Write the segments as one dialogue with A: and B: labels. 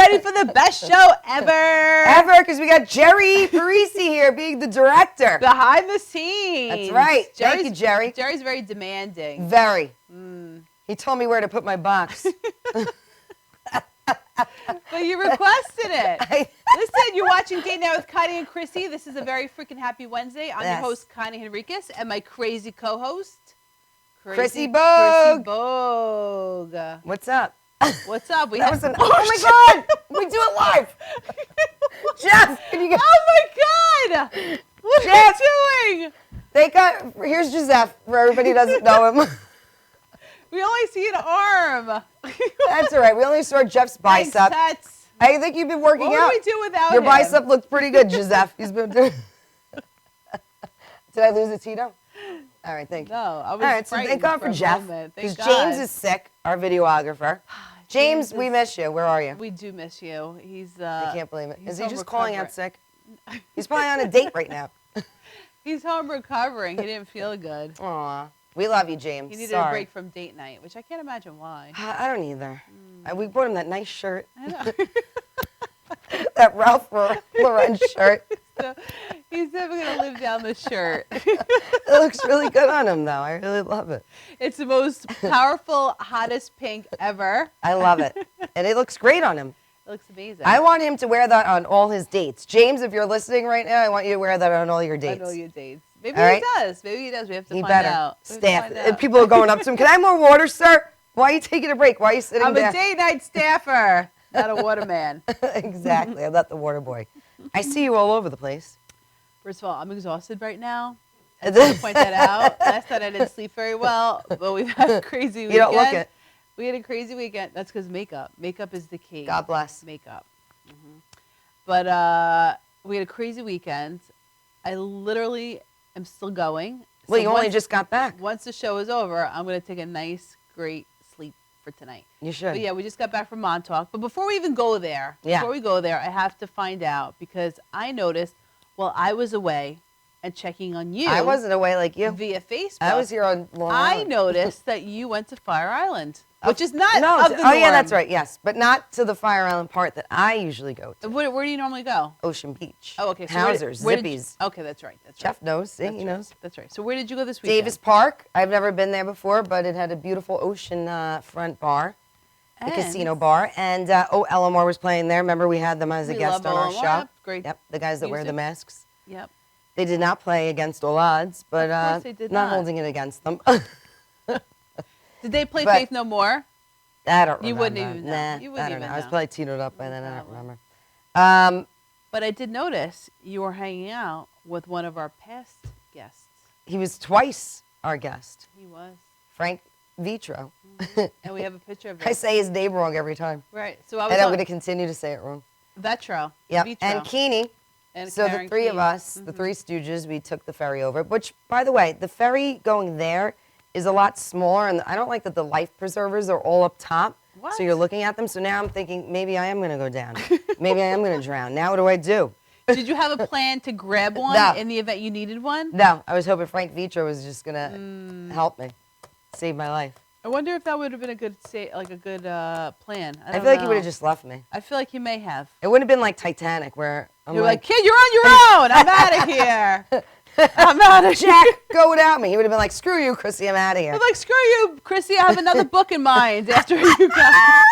A: ready for the best show ever.
B: Ever, because we got Jerry Parisi here being the director.
A: Behind the scenes.
B: That's right. Thank you, Jerry.
A: Jerry's very demanding.
B: Very. He told me where to put my box.
A: But you requested it. Listen, you're watching Date Night with Connie and Chrissy. This is a very freaking happy Wednesday. I'm your host, Connie Henriquez, and my crazy co-host,
B: Chrissy Bogue.
A: Chrissy Bogue.
B: What's up?
A: What's up?
B: Oh my God! We do it live. Jeff, can you get?
A: Oh my God! What
B: Jeff,
A: are you doing?
B: Here's Joseph, for everybody who doesn't know him.
A: We only see an arm.
B: That's all right. We only saw Jeff's bicep.
A: Thanks,
B: I think you've been working out.
A: What would we do without
B: Your
A: him?
B: bicep looked pretty good, Joseph. He's been doing. Did I lose a Tito? All right, thank you.
A: No, I was
B: all right, so thank God for Jeff, because James is sick, our videographer. James, we miss you. Where are you?
A: We do miss you. He's.
B: I can't believe it. Is he just calling out sick? He's probably on a date right now.
A: He's home recovering. He didn't feel good.
B: Aw. We love you, James.
A: He needed a break from date night, which I can't imagine why.
B: I don't either. We bought him that nice shirt.
A: I know.
B: That Ralph Lauren shirt.
A: So he's never going to live down the shirt.
B: It looks really good on him, though. I really love it.
A: It's the most powerful, hottest pink ever.
B: I love it. And it looks great on him.
A: It looks amazing.
B: I want him to wear that on all his dates. James, if you're listening right now, I want you to wear that on all your dates.
A: On all your dates. Maybe he does. Maybe he does. We have to find out.
B: Staff. And people are going up to him. Can I have more water, sir? Why are you taking a break? Why are you sitting there?
A: I'm a date night staffer, not a waterman.
B: Exactly. I'm not the water boy. I see you all over the place.
A: First of all, I'm exhausted right now. I just want to point that out. Last night I didn't sleep very well, but we've had a crazy weekend.
B: You don't look it.
A: We had a crazy weekend. That's because makeup. Makeup is the key.
B: God bless.
A: Makeup. But we had a crazy weekend. I literally am still going.
B: Well, you only just got back.
A: Once the show is over, I'm going to take a nice, great sleep for tonight.
B: You should.
A: But yeah, we just got back from Montauk. But before we even go there, I have to find out, because I noticed while I was away and checking on you.
B: I wasn't away like you.
A: Via Facebook.
B: I was here on Long
A: I
B: Island.
A: noticed that you went to Fire Island, which is not
B: of
A: the norm.
B: Yeah, that's right, yes. But not to the Fire Island part that I usually go to.
A: Where do you normally go?
B: Ocean Beach.
A: Oh, okay. So
B: Housers, Zippies.
A: Okay, that's right.
B: Jeff knows. See, he knows.
A: That's right. So where did you go this weekend?
B: Davis Park. I've never been there before, but it had a beautiful ocean front bar, the casino bar. And Elamore was playing there. Remember, we had them as a guest on our show.
A: Yep, great.
B: Yep, the guys that wear the masks.
A: Yep.
B: They did not play against all odds, but
A: of course they did
B: not holding it against them.
A: Did they play Faith No More?
B: I don't remember.
A: You wouldn't even know.
B: Nah,
A: You wouldn't
B: I don't
A: even
B: know.
A: know.
B: I was probably teetered up by then. I don't remember.
A: But I did notice you were hanging out with one of our past guests.
B: He was twice our guest.
A: He was.
B: Frank Vitro.
A: And we have a picture of it.
B: I say his name wrong every time.
A: Right. So I was
B: and I'm going to continue to say it wrong.
A: Vetro.
B: Yep.
A: Vitro.
B: And Keeney.
A: And
B: so the three of us, the Three Stooges, we took the ferry over. Which, by the way, the ferry going there is a lot smaller. And I don't like that the life preservers are all up top.
A: What?
B: So you're looking at them. So now I'm thinking, maybe I am going to go down. Maybe I am going to drown. Now what do I do?
A: Did you have a plan to grab one in the event you needed one?
B: No. I was hoping Frank Vitro was just going to help me, save my life.
A: I wonder if that would have been a good plan. I
B: feel like he would have just left me.
A: I feel like he may have.
B: It wouldn't have been like Titanic where
A: you're like, kid, you're on your own. I'm out of here. I'm out of here.
B: Jack, go without me. He would have been like, screw you, Chrissy, I'm out of here.
A: I'm like, screw you, Chrissy. I have another book in mind after you go.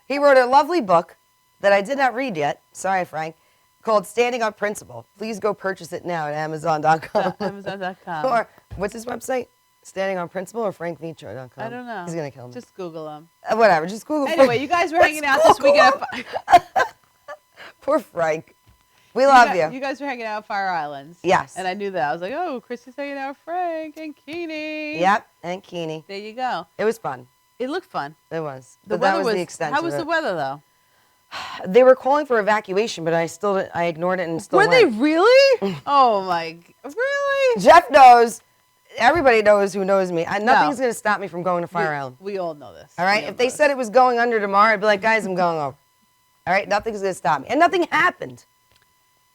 B: He wrote a lovely book that I did not read yet. Sorry, Frank. Called Standing on Principle. Please go purchase it now at Amazon.com.
A: Amazon.com.
B: Or what's his website? Standing on Principle or FrankVitro.com?
A: I don't know.
B: He's going to kill me.
A: Just Google him.
B: Whatever. Just Google.
A: Anyway, you guys were hanging out this weekend.
B: Poor Frank. We love you.
A: You guys were hanging out at Fire Islands.
B: Yes.
A: And I knew that. I was like, oh, Chrissy's hanging out with Frank and Keeney.
B: Yep. And Keeney.
A: There you go.
B: It was fun.
A: It looked fun.
B: It was.
A: The
B: but that
A: weather
B: was the extent
A: How was the weather, though?
B: They were calling for evacuation, but I ignored it and still
A: went.
B: They
A: really? Oh, my. Really?
B: Jeff knows. Everybody knows who knows me. Nothing's going to stop me from going to Fire Island.
A: We all know this.
B: All right? If they said it was going under tomorrow, I'd be like, guys, I'm going over. All right? Nothing's going to stop me. And nothing happened.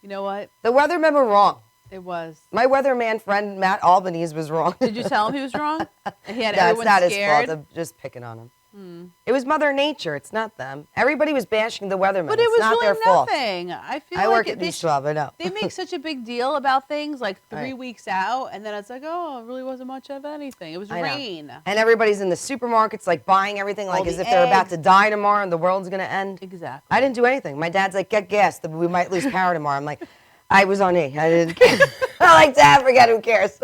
A: You know what?
B: The weathermen were wrong.
A: It was.
B: My weatherman friend, Matt Albanese, was wrong.
A: Did you tell him he was wrong? And he had
B: no,
A: everyone
B: it's not
A: scared?
B: his fault. I'm just picking on him. It was Mother Nature. It's not them. Everybody was bashing the weathermen.
A: But it was
B: not
A: really
B: their fault.
A: nothing. I feel
B: I
A: like
B: work at these 12, I know.
A: They make such a big deal about things like 3 weeks out, and then it's like, oh, it really wasn't much of anything. It was rain.
B: And everybody's in the supermarkets like buying everything like as if they're about to die tomorrow and the world's going to end.
A: Exactly.
B: I didn't do anything. My dad's like, get gas. We might lose power tomorrow. I'm like, I was on E. I didn't care. I like Dad, forget who cares.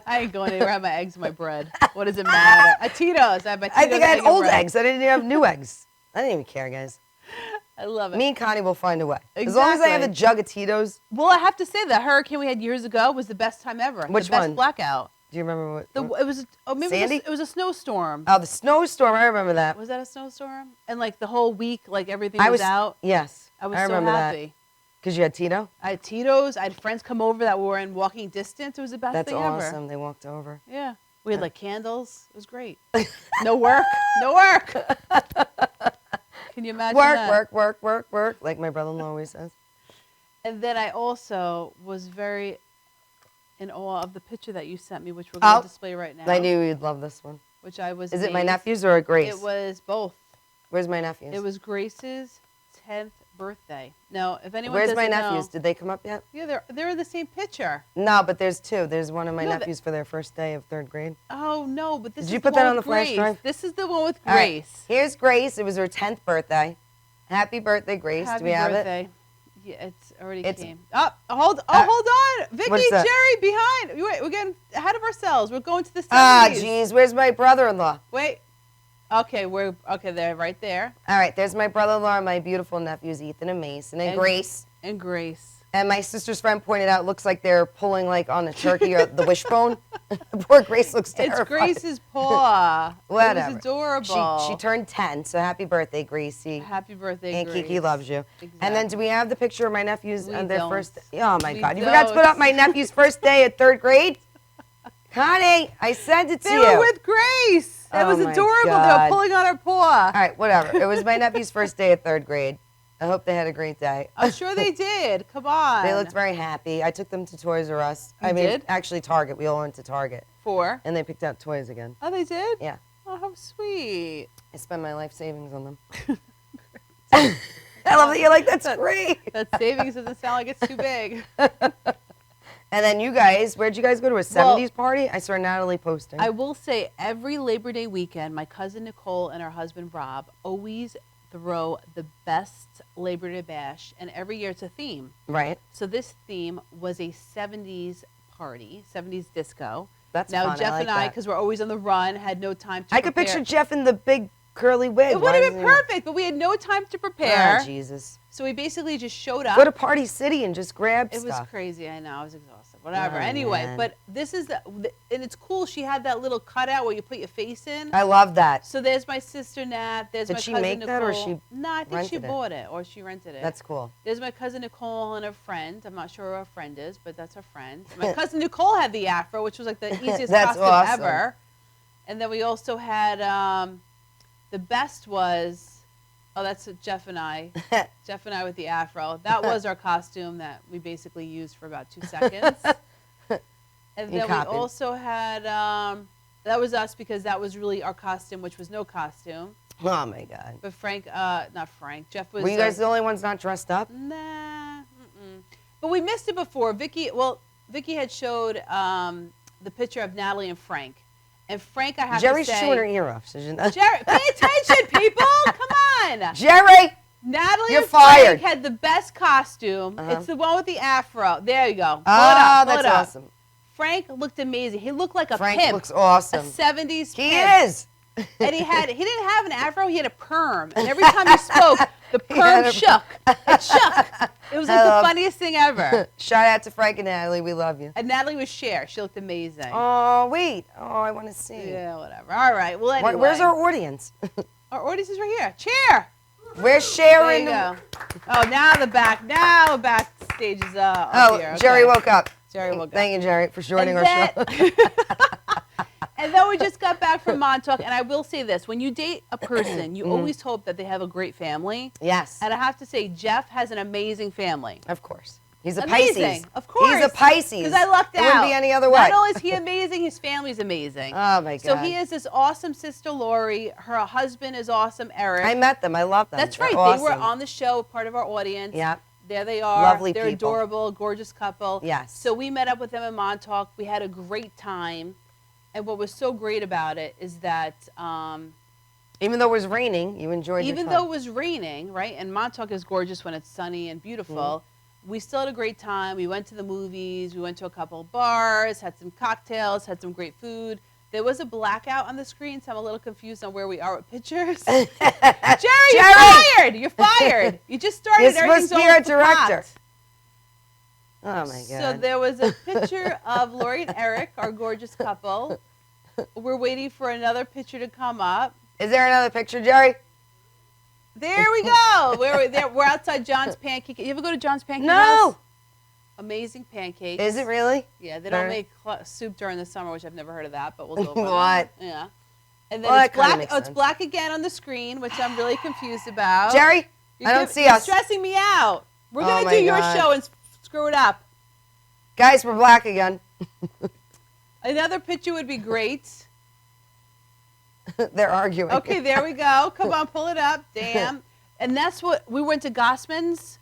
A: I ain't going anywhere. I have my eggs and my bread. What does it matter? Tito's. I have my Tito's.
B: I think I had old eggs. I didn't even have new eggs. I didn't even care, guys.
A: I love it.
B: Me and Connie will find a way.
A: Exactly.
B: As long as I have a jug of Tito's.
A: Well, I have to say the hurricane we had years ago was the best time ever.
B: Which
A: the best
B: one?
A: Blackout.
B: Do you remember what?
A: It was. Oh, maybe
B: Sandy?
A: it was a snowstorm.
B: Oh, the snowstorm. I remember that.
A: Was that a snowstorm? And like the whole week, like everything was out.
B: Yes.
A: I was
B: remember
A: so happy.
B: That. Because you had Tito?
A: I had Tito's. I had friends come over that were in walking distance. It was the best thing ever.
B: That's awesome. They walked over.
A: Yeah. We had like candles. It was great. No work. No work. Can you imagine that?
B: Work, like my brother-in-law always says.
A: And then I also was very in awe of the picture that you sent me, which we're going to display right now.
B: I knew you'd love this one.
A: Which I was
B: Is it my nephew's or Grace?
A: It was both.
B: Where's my nephew's?
A: It was Grace's 10th birthday. Now, if anyone
B: Where's
A: doesn't
B: my nephews?
A: know,
B: Did they come up yet?
A: yeah, they're in the same picture.
B: No, but there's two. There's one of my
A: No,
B: nephews for their first day of 3rd grade.
A: Oh, no, but this
B: Did
A: is
B: you
A: the
B: put
A: one
B: that on
A: with
B: the flash
A: Grace.
B: drive?
A: This is the one with
B: All right,
A: Grace.
B: here's Grace. It was her 10th birthday. Happy birthday, Grace.
A: Happy
B: Do we have
A: birthday.
B: it?
A: Yeah, it's already came. Hold on. Vicky, Jerry, behind. Wait, we're getting ahead of ourselves. We're going to the 70s.
B: Ah, jeez. Where's my brother-in-law?
A: Wait. Okay, they're right there.
B: All right, there's my brother-in-law and my beautiful nephews, Ethan and Mason, and Grace.
A: And Grace.
B: And my sister's friend pointed out, looks like they're pulling like on a turkey or the wishbone. Poor Grace looks terrified.
A: It's Grace's paw.
B: Whatever.
A: It was adorable.
B: She turned 10, so happy birthday, Gracie.
A: Happy birthday,
B: and
A: Grace.
B: Kiki loves you.
A: Exactly.
B: And then do we have the picture of my nephews and their first? Oh my God! You
A: don't.
B: forgot to put up my nephew's first day at 3rd grade. Connie, I sent it to you.
A: They were with Grace. It was adorable.
B: God.
A: They were pulling on her paw.
B: All right, whatever. It was my nephew's first day at 3rd grade. I hope they had a great day.
A: I'm sure they did. Come on.
B: They looked very happy. I took them to Toys R Us.
A: You did?
B: Actually Target. We all went to Target.
A: For?
B: And they picked out toys again.
A: Oh, they did?
B: Yeah.
A: Oh, how sweet.
B: I spent my life savings on them. I love that you're like, that's great.
A: That savings doesn't sound like it's too big.
B: And then you guys, where'd you guys go to a 70s party? I saw Natalie posting.
A: I will say every Labor Day weekend, my cousin Nicole and her husband Rob always throw the best Labor Day bash, and every year it's a theme.
B: Right.
A: So this theme was a 70s party, 70s disco.
B: That's
A: now
B: fun.
A: Jeff
B: I like
A: and I,
B: that.
A: because we're always on the run, had no time to
B: I
A: prepare.
B: could picture Jeff in the big curly wig.
A: It would have been perfect, but we had no time to prepare.
B: Oh, Jesus.
A: So we basically just showed up.
B: Go to Party City and just grab stuff.
A: It was crazy. I know. I was exhausted. Whatever.
B: Oh,
A: anyway,
B: man.
A: but this is and it's cool. She had that little cutout where you put your face in.
B: I love that.
A: So there's my sister Nat. There's my cousin Nicole.
B: Did she make that or she
A: No, I think she
B: rented it?
A: bought it or she rented it.
B: That's cool.
A: There's my cousin Nicole and her friend. I'm not sure who her friend is, but that's her friend. My cousin Nicole had the afro, which was like the easiest
B: That's
A: costume
B: awesome.
A: ever. And then we also had the best was. Oh, that's Jeff and I. Jeff and I with the afro. That was our costume that we basically used for about 2 seconds. And then we also had, that was us because that was really our costume, which was no costume.
B: Oh, my God.
A: But not Frank, Jeff was.
B: Were you guys the only ones not dressed up?
A: Nah. But we missed it before. Vicky had showed the picture of Natalie and Frank. And Frank, I have
B: Jerry's
A: to say.
B: chewing her ear off. So
A: Jerry, pay attention, people. Come on.
B: Jerry!
A: Natalie
B: You're
A: and
B: fired.
A: Frank had the best costume. It's the one with the afro. There you go.
B: Oh, that's awesome.
A: Frank looked amazing. He looked like a
B: Frank
A: pimp.
B: looks awesome.
A: A 70s
B: He
A: pimp.
B: is.
A: And he didn't have an afro, he had a perm. And every time he spoke, the perm shook. It shook. It was like the funniest thing ever.
B: Shout out to Frank and Natalie. We love you.
A: And Natalie was Cher. She looked amazing.
B: Oh, wait. Oh, I want to see.
A: Yeah, whatever. All right. Well, anyway.
B: Where's our audience?
A: Our audience is right here. Chair.
B: We're sharing.
A: There you go. Oh, now the backstage is up here. Okay.
B: Jerry woke up.
A: Jerry woke up.
B: Thank you, Jerry, for joining our show.
A: And then we just got back from Montauk, and I will say this. When you date a person, you always hope that they have a great family.
B: Yes.
A: And I have to say, Jeff has an amazing family.
B: Of course. He's a
A: amazing.
B: Pisces.
A: Of course.
B: He's a Pisces.
A: Because I lucked out.
B: It wouldn't be any other way.
A: Not only is he amazing, his family's amazing.
B: Oh, my God.
A: So he has this awesome sister, Lori. Her husband is awesome, Eric.
B: I met them. I love them.
A: That's
B: They're
A: right.
B: awesome.
A: They were on the show, part of our audience.
B: Yeah.
A: There they are.
B: Lovely
A: They're
B: people.
A: adorable, gorgeous couple.
B: Yes.
A: So we met up with them in Montauk. We had a great time. And what was so great about it is that
B: even though it was raining, you enjoyed your
A: even
B: fun.
A: though it was raining, right? And Montauk is gorgeous when it's sunny and beautiful. We still had a great time. We went to the movies. We went to a couple of bars, had some cocktails, had some great food. There was a blackout on the screen, so I'm a little confused on where we are with pictures. Jerry, you're fired! You're fired! You just started.
B: You're supposed to be our director. Oh, my God.
A: So there was a picture of Lori and Eric, our gorgeous couple. We're waiting for another picture to come up.
B: Is there another picture, Jerry?
A: There we go. We're outside John's Pancake. You ever go to John's Pancake House?
B: No.
A: Amazing pancakes.
B: Is it really?
A: Yeah, they don't make soup during the summer, which I've never heard of that, but we'll go with
B: What?
A: it. Yeah. And then
B: Well,
A: it's
B: that kinda
A: black.
B: makes
A: Oh, it's
B: sense.
A: black again on the screen, which I'm really confused about.
B: Jerry, I don't see
A: you're
B: us.
A: stressing me out. We're
B: Oh
A: going to
B: my
A: do your
B: God.
A: show and screw it up.
B: Guys, we're black again.
A: Another picture would be great.
B: They're arguing.
A: Okay, there we go. Come on, pull it up. Damn. And that's what we went to Gossman's.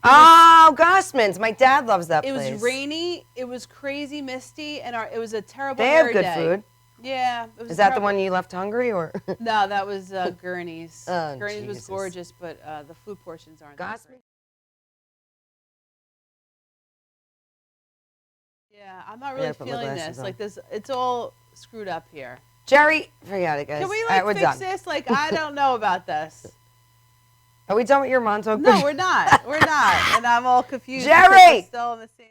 B: Oh, Gossman's. My dad loves that
A: It
B: place.
A: was rainy. It was crazy misty, and it was a terrible
B: They
A: hair
B: have good
A: day.
B: food.
A: Yeah. It was
B: Is
A: a
B: that the
A: terrible-
B: one you left hungry, or?
A: No, that was Gurney's.
B: Oh,
A: Gurney's was
B: Jesus.
A: gorgeous, but the food portions aren't. that
B: Gossman?
A: great. Yeah, I'm not really
B: gotta put my
A: feeling
B: glasses
A: this.
B: on.
A: Like this, it's all screwed up here.
B: Jerry, forget it, guys.
A: Can we
B: All
A: like
B: right, we're
A: fix
B: done.
A: this? Like I don't know about this.
B: Are we done with your Montauk?
A: No, we're not. We're not. And I'm all confused.
B: Jerry!
A: because we're still in the same.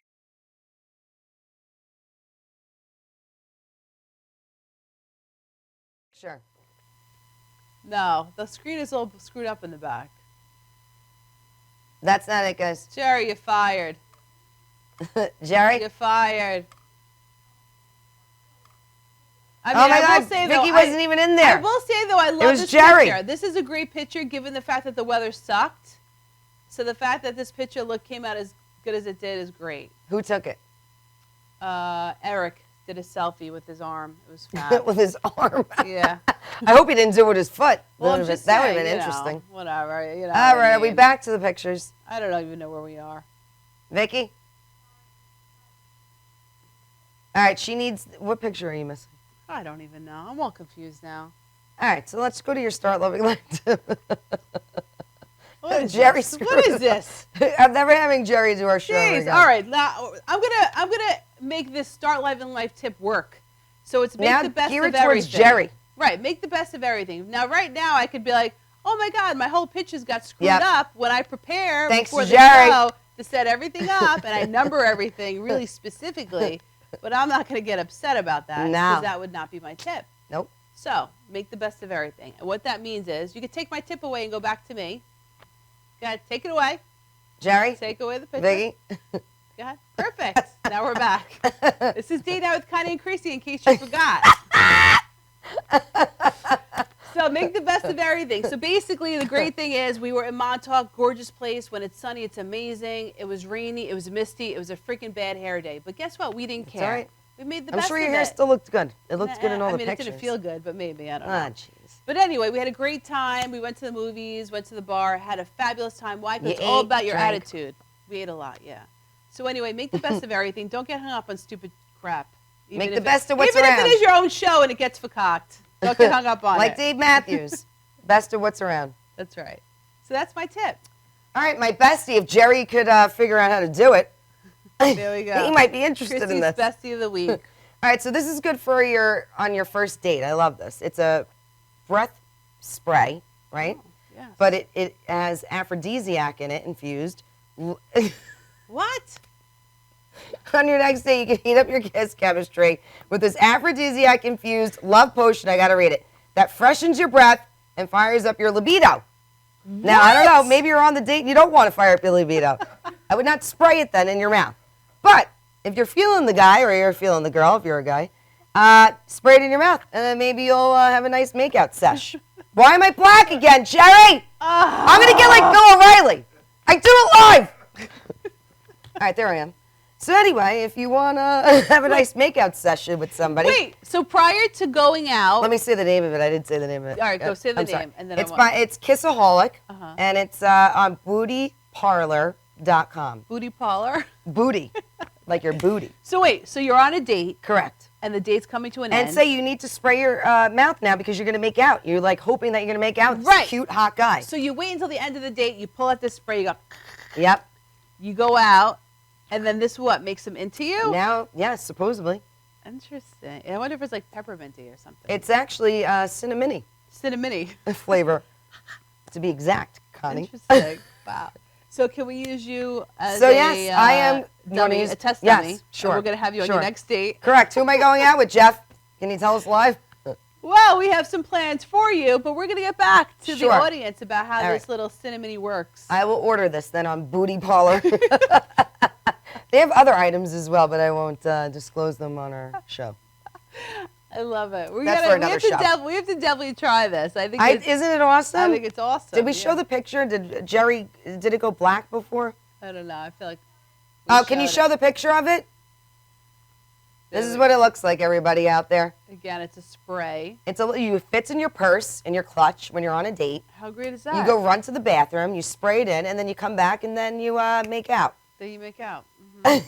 B: Sure.
A: No, the screen is all screwed up in the back.
B: That's not it, guys.
A: Jerry, you're fired.
B: Jerry?
A: You're fired. I
B: Oh my
A: I will
B: God,
A: say,
B: Vicky
A: though,
B: wasn't even in there.
A: I will say though, I love
B: was
A: this
B: Jerry.
A: picture. This is a great picture, given the fact that the weather sucked. So the fact that this picture came out as good as it did is great.
B: Who took it?
A: Eric did a selfie with his arm. It was fab.
B: With his arm.
A: Yeah.
B: I hope he didn't do it with his foot.
A: Well, I'm
B: that would
A: just
B: have
A: saying,
B: been
A: you know,
B: interesting.
A: whatever. You know.
B: All
A: what
B: right,
A: I
B: are we
A: mean.
B: back to the pictures?
A: I don't even know where we are.
B: Vicky? All right, she needs, what picture are you missing?
A: I don't even know. I'm all confused now.
B: All right, so let's go to your Start Loving Life.
A: What is
B: Jerry
A: this? What is this?
B: I'm never having Jerry do our show.
A: Jeez.
B: again.
A: All right. Now I'm gonna make this Start Life and Life tip work. So it's make
B: Now
A: the best
B: gear
A: of
B: it towards
A: everything.
B: Jerry.
A: Right. Make the best of everything. Now, right now, I could be like, oh my God, my whole pictures got screwed
B: Yep.
A: up when I prepare
B: Thanks
A: before
B: to
A: the
B: Jerry.
A: show to set everything up and I number everything really specifically. But I'm not going to get upset about that
B: No.
A: because that would not be my tip.
B: Nope.
A: So make the best of everything. And what that means is you can take my tip away and go back to me. Go ahead, take it away.
B: Jerry?
A: Take away the picture.
B: Vicky?
A: Go ahead. Perfect. Now we're back. This is Date Night with Connie and Chrissy, in case you forgot. So make the best of everything. So basically, the great thing is we were in Montauk, gorgeous place. When it's sunny, it's amazing. It was rainy. It was misty. It was a freaking bad hair day. But guess what? We didn't
B: It's
A: care.
B: all right.
A: We made the
B: I'm
A: best
B: sure
A: of
B: your
A: it.
B: hair still looked good. It looked good in all the pictures.
A: It didn't feel good, but maybe. I don't know.
B: Ah, jeez.
A: But anyway, we had a great time. We went to the movies, went to the bar, had a fabulous time. Why? Because
B: You
A: it's all
B: ate,
A: about your
B: drank.
A: attitude. We ate a lot, yeah. So anyway, make the best of everything. Don't get hung up on stupid crap.
B: Make the
A: if
B: best of what's
A: even
B: around.
A: if it is your own show and it gets vercocked. Don't get hung up on
B: Like
A: it.
B: Dave Matthews. Best of what's around.
A: That's right. So that's my tip.
B: All right, my bestie, if Jerry could figure out how to do it,
A: There we go.
B: he might be interested
A: Christy's
B: in this.
A: bestie of the week.
B: All right, so this is good for on your first date. I love this. It's a breath spray, right?
A: Oh, yes.
B: But it has aphrodisiac in it, infused.
A: What?
B: On your next day, you can heat up your kiss chemistry with this aphrodisiac infused love potion. I got to read it. That freshens your breath and fires up your libido. Now, I don't know. Maybe you're on the date and you don't want to fire up your libido. I would not spray it then in your mouth. But if you're feeling the guy or you're feeling the girl, if you're a guy, spray it in your mouth. And then maybe you'll have a nice makeout sesh. Why am I black again, Jerry? I'm going to get like Bill O'Reilly. I do it live. right, there I am. So anyway, if you want to have a nice makeout session with somebody.
A: Wait, so prior to going out.
B: Let me say the name of it. I didn't say the name of it.
A: All right, go say the
B: I'm
A: name.
B: sorry.
A: And then
B: it's Kissaholic,
A: Uh-huh.
B: and it's on bootyparlor.com.
A: Booty parlor.
B: Booty, like your booty.
A: So wait, so you're on a date.
B: Correct.
A: And the date's coming to an
B: And
A: end.
B: say you need to spray your mouth now because you're going to make out. You're like hoping that you're going to make out with
A: Right.
B: this cute, hot guy.
A: So you wait until the end of the date, you pull out this spray, you go,
B: Yep.
A: you go out, and then this what, makes him into you?
B: Now, yes, supposedly.
A: Interesting. I wonder if it's like pepperminty or something.
B: It's actually cinnamony
A: Cinnamony.
B: flavor, to be exact, Connie.
A: Interesting. Wow. So can we use you as
B: So
A: a
B: yes, I am
A: dummy,
B: use,
A: a test
B: yes,
A: dummy?
B: Sure.
A: And we're going to have you on your next date.
B: Correct. Who am I going out with, Jeff? Can you tell us live?
A: Well, we have some plans for you, but we're going to get back to the
B: Sure.
A: audience about how
B: All
A: this
B: right.
A: little cinnamony works.
B: I will order this then on Booty Parlor. They have other items as well, but I won't disclose them on our show.
A: I love it.
B: That's for another show.
A: We have to definitely try this. I think
B: Isn't it awesome?
A: I think it's awesome.
B: Did we show the picture? Did it go black before?
A: I don't know. I feel like.
B: Oh, can you show the picture of it? This is what it looks like, everybody out there.
A: Again, it's a spray.
B: It fits in your purse, in your clutch when you're on a date.
A: How great is that?
B: You go run to the bathroom, you spray it in, and then you come back and then you make out.
A: Then you make out. Mm-hmm.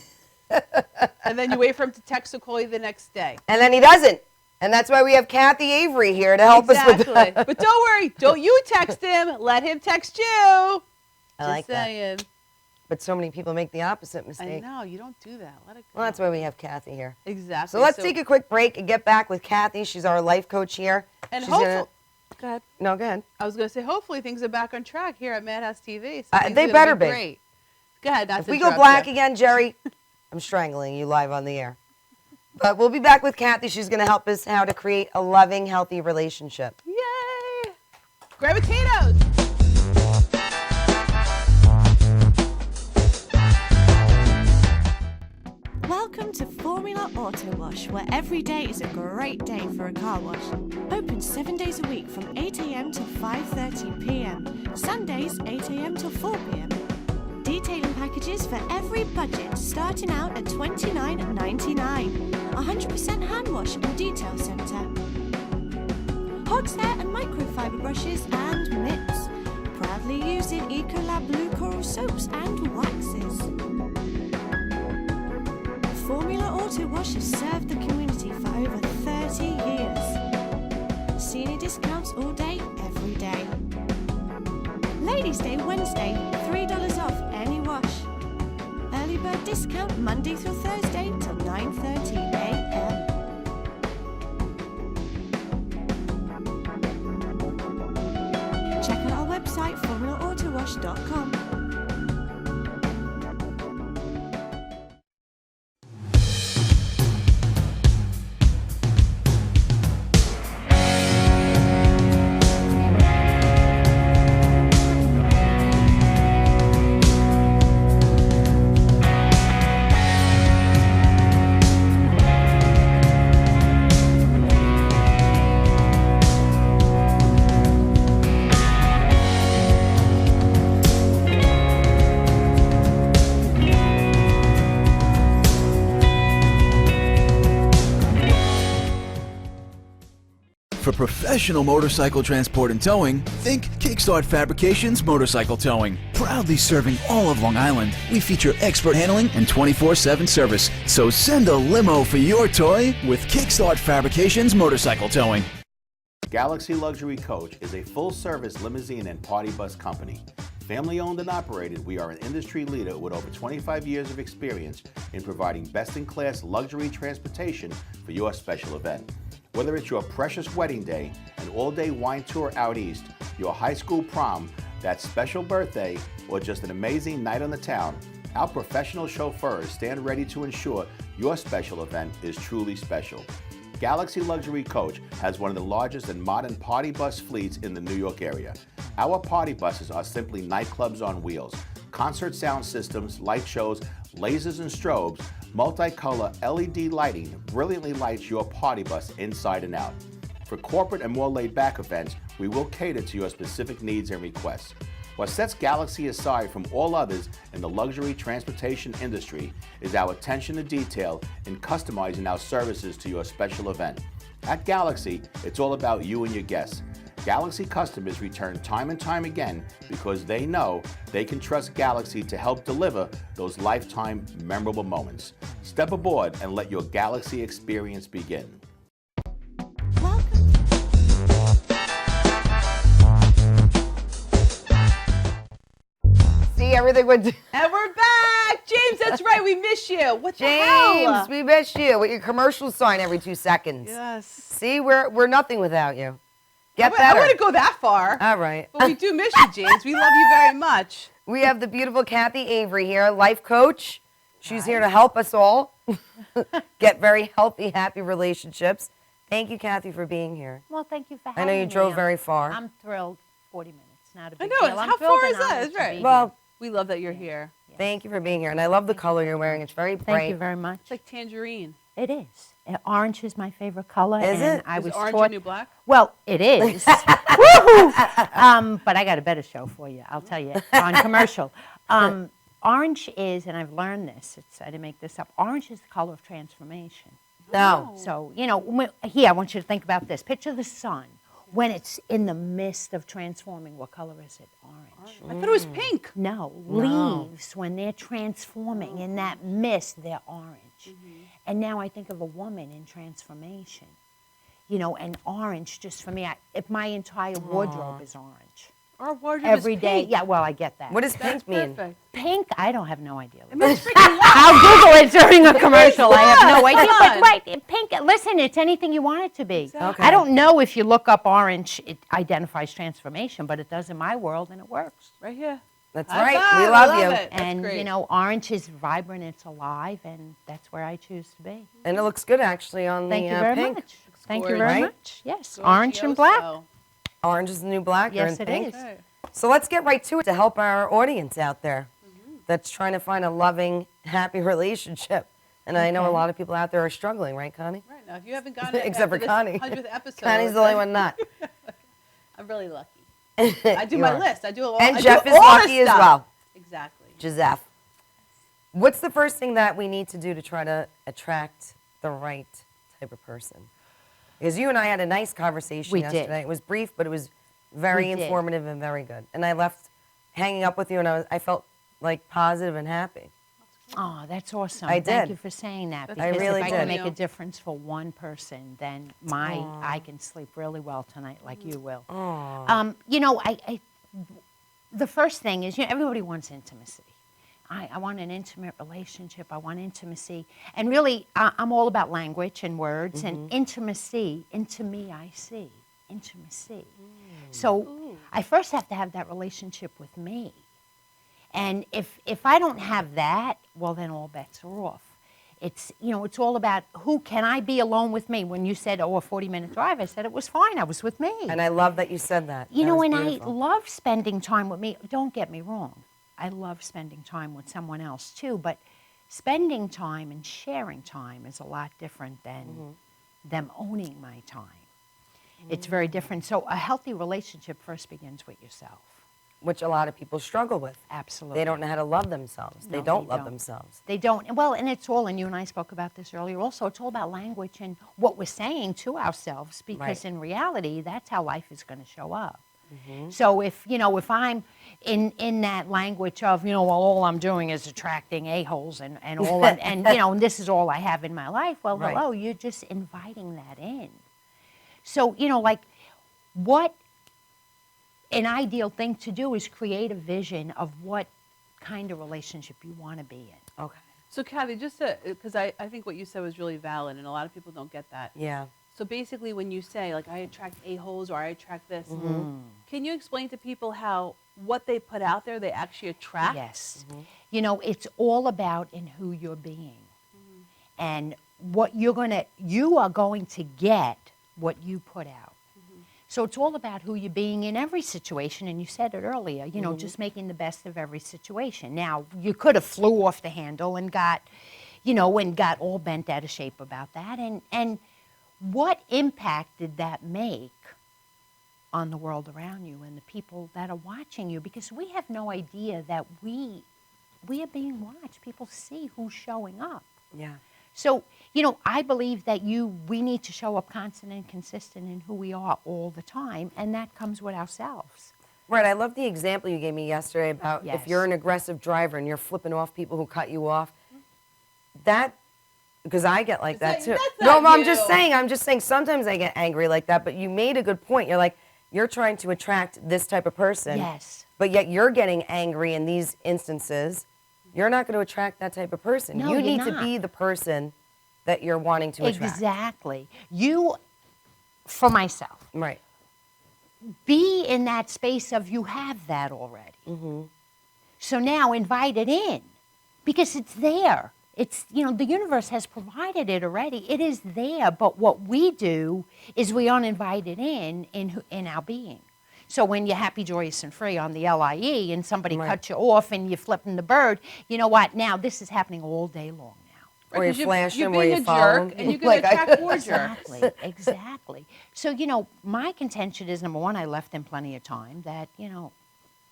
A: And then you wait for him to text or call you the next day.
B: And then he doesn't. And that's why we have Kathy Avery here to help us with that.
A: But don't worry. Don't you text him. Let him text you.
B: I like
A: Just saying.
B: that. But so many people make the opposite mistake.
A: I know. You don't do that. Let it go.
B: Well, that's why we have Kathy here.
A: Exactly.
B: So let's take a quick break and get back with Kathy. She's our life coach here.
A: And
B: She's
A: hopefully. Go ahead.
B: No, go ahead.
A: I was going to say, hopefully things are back on track here at Madhouse TV. So things
B: They
A: are gonna
B: better be.
A: Great. Go ahead. Not
B: If
A: to
B: we go
A: interrupt
B: black
A: you.
B: again, Jerry, I'm strangling you live on the air. But we'll be back with Kathy. She's going to help us how to create a loving, healthy relationship.
A: Yay! Gravitatos!
C: Welcome to Formula Auto Wash, where every day is a great day for a car wash. Open 7 days a week from 8 a.m. to 5:30 p.m. Sundays 8 a.m. to 4 p.m. Detailing packages for every budget, starting out at $29.99. 100% hand wash and detail centre. Horsehair and microfiber brushes and mitts. Proudly using Ecolab Blue Coral soaps and waxes. Formula Auto Wash has served the community for over 30 years. Senior discounts all day, every day. Ladies' Day Wednesday, $3 off any wash. Early bird discount Monday through Thursday till 9:30 a.m. Check out our website, formulaautowash.com.
D: For professional motorcycle transport and towing, think Kickstart Fabrications Motorcycle Towing. Proudly serving all of Long Island, we feature expert handling and 24/7 service. So send a limo for your toy with Kickstart Fabrications Motorcycle Towing.
E: Galaxy Luxury Coach is a full-service limousine and party bus company. Family-owned and operated, we are an industry leader with over 25 years of experience in providing best-in-class luxury transportation for your special event. Whether it's your precious wedding day, an all-day wine tour out east, your high school prom, that special birthday, or just an amazing night on the town, our professional chauffeurs stand ready to ensure your special event is truly special. Galaxy Luxury Coach has one of the largest and modern party bus fleets in the New York area. Our party buses are simply nightclubs on wheels. Concert sound systems, light shows, lasers and strobes, multicolor LED lighting brilliantly lights your party bus inside and out. For corporate and more laid-back events, we will cater to your specific needs and requests. What sets Galaxy aside from all others in the luxury transportation industry is our attention to detail in customizing our services to your special event. At Galaxy, it's all about you and your guests. Galaxy customers return time and time again because they know they can trust Galaxy to help deliver those lifetime memorable moments. Step aboard and let your Galaxy experience begin.
B: See, everything went.
A: And we're back! James, that's right, we miss you. What the
B: James,
A: hell?
B: we miss you with your commercial sign every 2 seconds.
A: Yes.
B: See, we're nothing without you. Get
A: I
B: better.
A: wouldn't go that far.
B: All right.
A: But we do miss you, James. We love you very much.
B: We have the beautiful Kathy Avery here, life coach. She's here to help us all get very healthy, happy relationships. Thank you, Kathy, for being here.
F: Well, thank you for
B: I
F: having
B: know
F: me.
B: you drove very far.
F: I'm thrilled. 40 minutes, not a
A: I
F: big
A: know,
F: deal. I'm
A: how
F: thrilled
A: far
F: and
A: is that?
F: honored
A: That's
F: to
A: right.
F: be
B: Well,
F: here.
A: We love that you're here.
B: thank you for being here. And I love the color you're wearing. It's very bright.
F: Thank you very much.
A: It's like tangerine.
F: It is. Orange is my favorite color.
B: Is
F: and
B: it?
F: I
A: Is
F: was
A: orange
F: taught,
A: your new black?
F: Well, it is. Woohoo! But I got a better show for you, I'll tell you, on commercial. Orange is, and I've learned this, I didn't make this up, orange is the color of transformation.
B: No.
F: So, you know, here, I want you to think about this. Picture the sun. When it's in the midst of transforming, what color is it? Orange.
A: I thought it was pink.
F: No, leaves, when they're transforming in that mist, they're orange. And now I think of a woman in transformation. You know, and orange, just for me, if my entire wardrobe is orange.
A: Our wardrobe
F: Every
A: is
F: day,
A: pink.
F: yeah, well, I get that.
B: What does
A: That's
B: pink mean?
A: perfect.
F: Pink? I don't have no idea.
A: It means freaking love.
F: I'll Google it during a commercial. I have no
A: love.
F: idea.
A: Come
F: But
A: on.
F: right, pink, listen, it's anything you want it to be.
A: Exactly.
F: I don't know if you look up orange, it identifies transformation, but it does in my world, and it works.
A: Right here.
B: That's
A: High
B: right.
A: five,
B: We
A: I
B: love you.
A: it. That's
F: And,
A: great.
F: you know, orange is vibrant, it's alive, and that's where I choose to be.
B: And it looks good, actually, on
F: Thank
B: the
F: you very
B: pink.
F: much. Thank you
A: gorgeous.
F: very
B: Right?
F: much. Yes, orange and black.
A: Gorgioso.
B: Orange is the new black. You're
F: Yes,
B: in
F: it
B: pink.
F: is.
A: Okay.
B: So let's get right to it to help our audience out there that's trying to find a loving, happy relationship. And I know a
F: Okay.
B: lot of people out there are struggling, right, Connie?
A: Right now, if you haven't gotten it
B: Except for
A: after
B: Connie.
A: this 100th episode,
B: Connie's the only one not.
A: I'm really lucky. I do
B: You
A: my
B: are.
A: list. I do all.
B: And
A: I
B: Jeff
A: do
B: is
A: all the
B: lucky as
A: stuff.
B: well.
A: Exactly.
B: Joseph. What's the first thing that we need to do to try to attract the right type of person? Because you and I had a nice conversation
F: We did.
B: yesterday. It was brief, but it was very
F: We did.
B: informative and very good. And I left hanging up with you, and I felt like positive and happy.
F: Oh, that's awesome.
B: I
F: Thank
B: did.
F: you for saying that.
A: That's
B: I
F: Because
B: really
F: if I
B: did.
F: can make
A: Yeah.
F: a difference for one person, then I can sleep really well tonight, like you will. You know, the first thing is, you know, everybody wants intimacy. I want an intimate relationship. I want intimacy. And really, I'm all about language and words and intimacy. Into me, I see. Intimacy. So I first have to have that relationship with me. And if I don't have that, well, then all bets are off. It's, you know, it's all about who can I be alone with me. When you said, oh, a 40-minute drive, I said it was fine. I was with me.
B: And I love that you said that.
F: You
B: That
F: know,
B: was
F: and I
B: beautiful.
F: love spending time with me. Don't get me wrong. I love spending time with someone else too, but spending time and sharing time is a lot different than them owning my time. It's very different. So a healthy relationship first begins with yourself.
B: Which a lot of people struggle with.
F: Absolutely.
B: They don't know how to love themselves. They
F: No,
B: don't
F: they
B: love
F: don't.
B: themselves.
F: They don't. Well, and it's all, and you and I spoke about this earlier also, it's all about language and what we're saying to ourselves, because
B: Right.
F: in reality, that's how life is going to show up. So if, you know, if I'm in that language of, you know, well, all I'm doing is attracting a-holes and all, and you know, and this is all I have in my life, well,
B: Right.
F: hello, you're just inviting that in. So, you know, like, what an ideal thing to do is create a vision of what kind of relationship you want to be in.
B: Okay.
A: So, Kathy, just because I think what you said was really valid, and a lot of people don't get that.
B: Yeah.
A: So basically, when you say, like, I attract a-holes or I attract this, can you explain to people how what they put out there, they actually attract?
F: Yes. You know, it's all about in who you're being. And what you are going to get what you put out. So it's all about who you're being in every situation, and you said it earlier, you know, just making the best of every situation. Now, you could have flew off the handle and got, you know, and got all bent out of shape about that. And what impact did that make on the world around you and the people that are watching you, because we have no idea that we are being watched. People see who's showing up.
B: Yeah.
F: So, I believe that we need to show up constant and consistent in who we are all the time, and that comes with ourselves.
B: Right. I love the example you gave me yesterday about if you're an aggressive driver and you're flipping off people who cut you off. Because I get like that too. No, I'm just saying sometimes I get angry like that, but you made a good point. You're like, you're trying to attract this type of person.
F: Yes.
B: But yet you're getting angry in these instances. You're not going to attract that type of person.
F: No,
B: you
F: you're
B: need to
F: not.
B: be the person that you're wanting to attract.
F: Exactly. For myself,
B: Right.
F: be in that space of you have that already. So now invite it in, because it's there. It's, the universe has provided it already. It is there, but what we do is we uninvite it in our being. So when you're happy, joyous, and free on the LIE and somebody cuts you off and you're flipping the bird, you know what? Now this is happening all day long now.
B: Or you flash them,
A: you're
B: or
A: being
B: you
A: a
B: follow
A: jerk,
B: them.
A: and you're going to attract more jerks.
F: Exactly. So, my contention is, number one, I left him plenty of time that,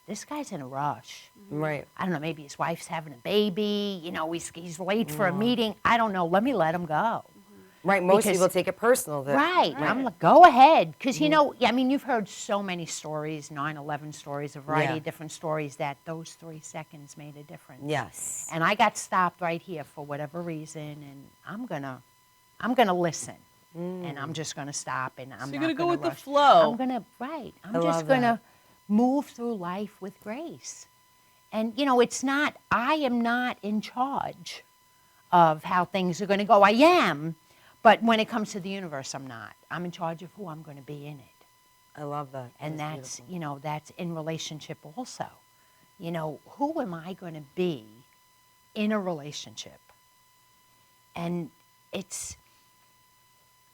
F: this guy's in a rush.
B: Right.
F: I don't know, maybe his wife's having a baby, he's late for a meeting. I don't know, let me let him go.
B: Right, most people take it personal.
F: Right. I'm like, go ahead. Because, you've heard so many stories, 9/11 stories, a variety of different stories, that those 3 seconds made a difference.
B: Yes.
F: And I got stopped right here for whatever reason, and I'm gonna listen. And I'm just gonna stop, and I'm
A: You're
F: not
A: going to go with
F: rush.
A: the flow.
F: I'm just gonna move through life with grace. And, I am not in charge of how things are going to go. I am. But when it comes to the universe, I'm not. I'm in charge of who I'm going to be in it.
B: I love that.
F: And that's that's in relationship also. Who am I going to be in a relationship? And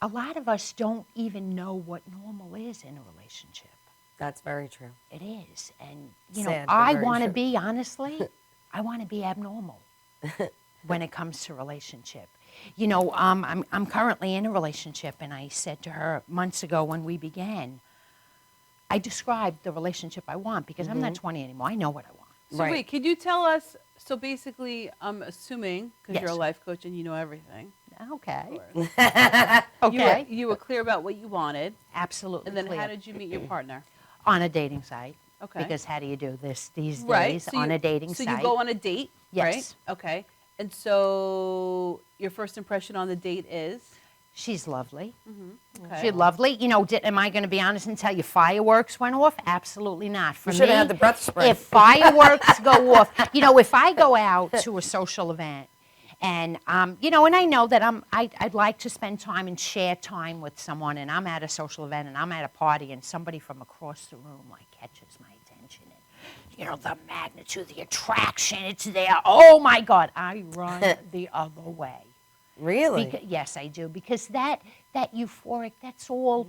F: a lot of us don't even know what normal is in a relationship.
B: That's very true.
F: It is. And,
B: Sad, but
F: I
B: very
F: want to
B: true.
F: be, honestly, I want to be abnormal when it comes to relationship. I'm currently in a relationship, and I said to her months ago when we began, I described the relationship I want, because I'm not 20 anymore. I know what I want.
A: So wait, could you tell us, so basically, I'm assuming, because you're a
F: Yes.
A: life coach and you know everything.
F: Okay.
A: Okay. You were clear about what you wanted.
F: Absolutely.
A: And then
F: clear.
A: how did you meet your partner?
F: On a dating site.
A: Okay.
F: Because how do you do this these
A: Right.
F: days
A: So
F: on
A: you-
F: a dating
A: so
F: site?
A: you go on a date, right?
F: Yes.
A: Okay. And so your first impression on the date is?
F: She's lovely.
A: Okay.
F: She's lovely. Am I going to be honest and tell you fireworks went off? Absolutely not. For
B: You should have
F: me,
B: had the breath spray.
F: If fireworks go off, if I go out to a social event, and and I know that I'd like to spend time and share time with someone, and I'm at a social event and I'm at a party, and somebody from across the room catches my attention, and the magnitude, the attraction, it's there. Oh my God, I run the other way.
B: Really?
F: Yes, I do, because that euphoric, that's all.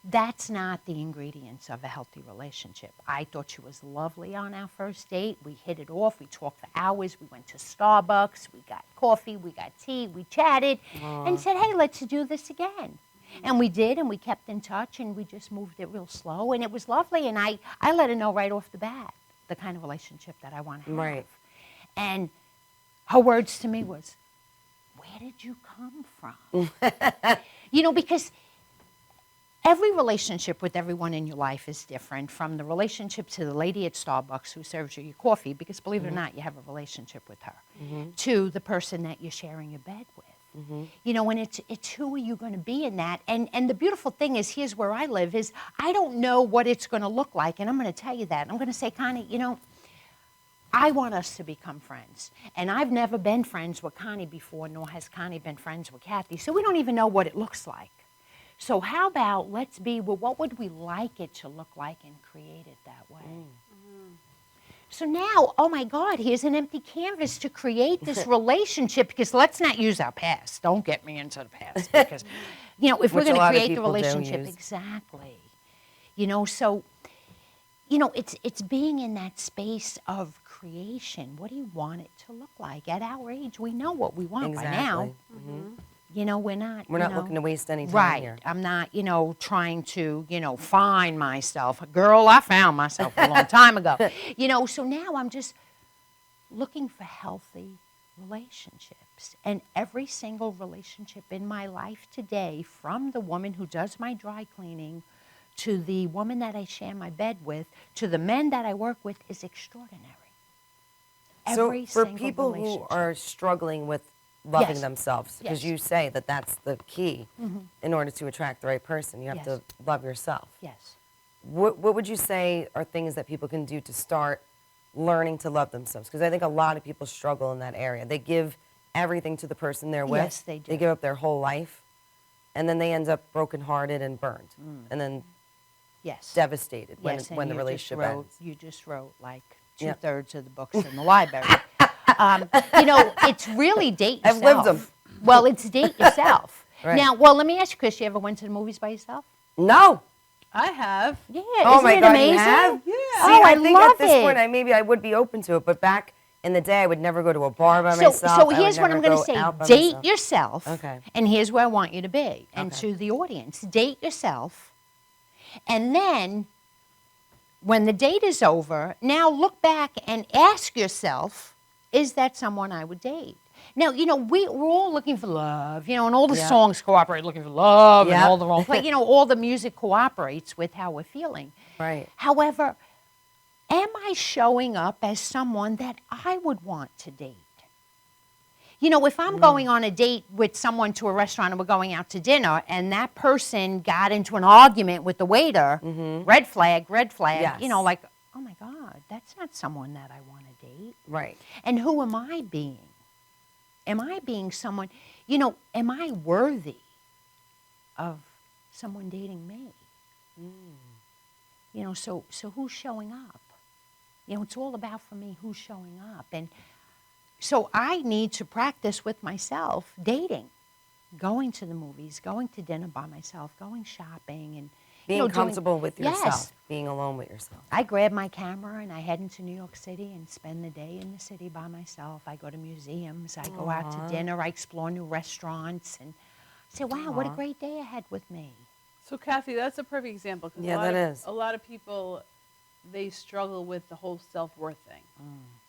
F: That's not the ingredients of a healthy relationship. I thought she was lovely on our first date. We hit it off. We talked for hours. We went to Starbucks. We got coffee. We got tea. We chatted and said, hey, let's do this again. And we did, and we kept in touch, and we just moved it real slow. And it was lovely. And I let her know right off the bat the kind of relationship that I want to have.
B: Right.
F: And her words to me was, where did you come from? Because every relationship with everyone in your life is different, from the relationship to the lady at Starbucks who serves you your coffee, because believe it or not, you have a relationship with her, to the person that you're sharing a bed with. And it's who are you going to be in that? And the beautiful thing is, here's where I live, is I don't know what it's going to look like, and I'm going to tell you that. I'm going to say, Connie, I want us to become friends. And I've never been friends with Connie before, nor has Connie been friends with Kathy, so we don't even know what it looks like. So how about let's be, what would we like it to look like, and create it that way? So now, oh my God, here's an empty canvas to create this relationship, because let's not use our past. Don't get me into the past, because, if we're
B: Which a
F: going to
B: lot of
F: create the
B: people do
F: relationship,
B: use.
F: exactly. So, it's being in that space of creation. What do you want it to look like? At our age, we know what we want by now. You know, we're not.
B: We're
F: you
B: not
F: know,
B: looking to waste any time
F: right.
B: here.
F: I'm not, trying to, find myself. Girl, I found myself a long time ago. So now I'm just looking for healthy relationships. And every single relationship in my life today, from the woman who does my dry cleaning to the woman that I share my bed with, to the men that I work with, is extraordinary. Every
B: So for
F: single
B: people who
F: relationship.
B: are struggling with loving
F: Yes.
B: themselves, because
F: Yes.
B: you say that that's the key in order to attract the right person, you have
F: Yes.
B: to love yourself.
F: Yes.
B: What would you say are things that people can do to start learning to love themselves? Because I think a lot of people struggle in that area. They give everything to the person they're with.
F: Yes, they do.
B: They give up their whole life, and then they end up brokenhearted and burned, and then
F: Yes.
B: devastated when,
F: Yes, and
B: when the
F: you
B: relationship
F: just wrote,
B: ends.
F: You just wrote like
B: Yep.
F: 2/3 of the books in the library. It's really date
B: I've
F: yourself.
B: lived 'em.
F: Well, it's date yourself.
B: Right.
F: Now, well, let me ask you, Chris, you ever went to the movies by yourself?
B: No.
A: I have.
F: Yeah.
B: Oh
F: isn't
B: my
F: it
B: God,
F: amazing?
B: you have?
A: Yeah.
F: Oh,
B: See,
F: I
B: think
F: love
B: at this
F: it.
B: point, I would be open to it, but back in the day, I would never go to a bar by
F: So
B: myself. I would
F: here's what
B: never
F: I'm going
B: go
F: to say.
B: out by
F: Date
B: myself.
F: yourself.
B: Okay.
F: And here's where I want you to be. And
B: Okay.
F: to the audience, date yourself. And then when the date is over, now look back and ask yourself, is that someone I would date? Now, we're all looking for love, and all the
B: Yeah.
F: songs cooperate looking for love and
B: Yeah.
F: all the wrong play. All the music cooperates with how we're feeling.
B: Right.
F: However, am I showing up as someone that I would want to date? If I'm going on a date with someone to a restaurant and we're going out to dinner and that person got into an argument with the waiter, red flag,
B: Yes.
F: like, oh my God, that's not someone that I want to date.
B: Right.
F: And who am I being? Am I being someone, am I worthy of someone dating me? So who's showing up? It's all about, for me, who's showing up. And so I need to practice with myself dating, going to the movies, going to dinner by myself, going shopping, and
B: Being comfortable with
F: Yes.
B: yourself. Being alone with yourself.
F: I grab my camera and I head into New York City and spend the day in the city by myself. I go to museums, I go out to dinner, I explore new restaurants, and say, wow, what a great day I had with me.
A: So Kathy, that's a perfect example. 'Cause
B: Yeah, that is.
A: A lot of people, they struggle with the whole self-worth thing.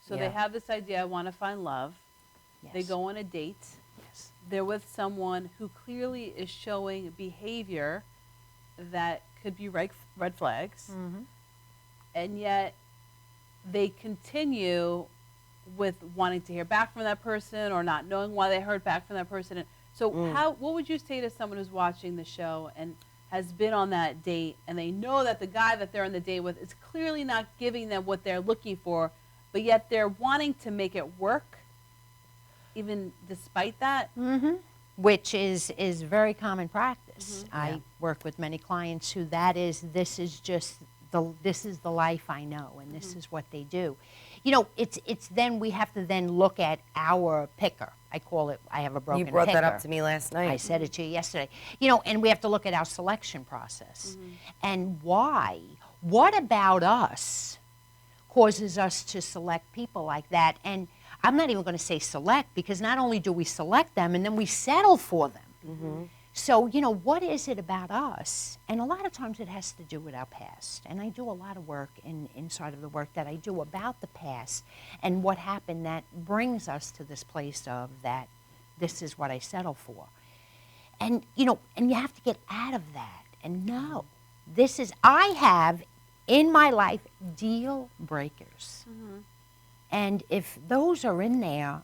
A: So
B: Yeah.
A: they have this idea, I want to find love. They
F: Yes.
A: go on a date.
F: Yes.
A: They're with someone who clearly is showing behavior that could be red flags. And yet they continue with wanting to hear back from that person or not knowing why they heard back from that person. And so what would you say to someone who's watching the show and has been on that date and they know that the guy that they're on the date with is clearly not giving them what they're looking for, but yet they're wanting to make it work even despite that?
F: Which is very common practice. I work with many clients who this is the life I know, and this is what they do. It's then we have to then look at our picker. I call it, I have a broken
B: You brought
F: picker.
B: that up to me last night.
F: I said it to you yesterday. And we have to look at our selection process. And why? What about us causes us to select people like that? And I'm not even going to say select, because not only do we select them, and then we settle for them. So, what is it about us? And a lot of times it has to do with our past. And I do a lot of work inside of the work that I do about the past and what happened that brings us to this place of that this is what I settle for. And, and you have to get out of that and know I have in my life deal breakers. And if those are in there,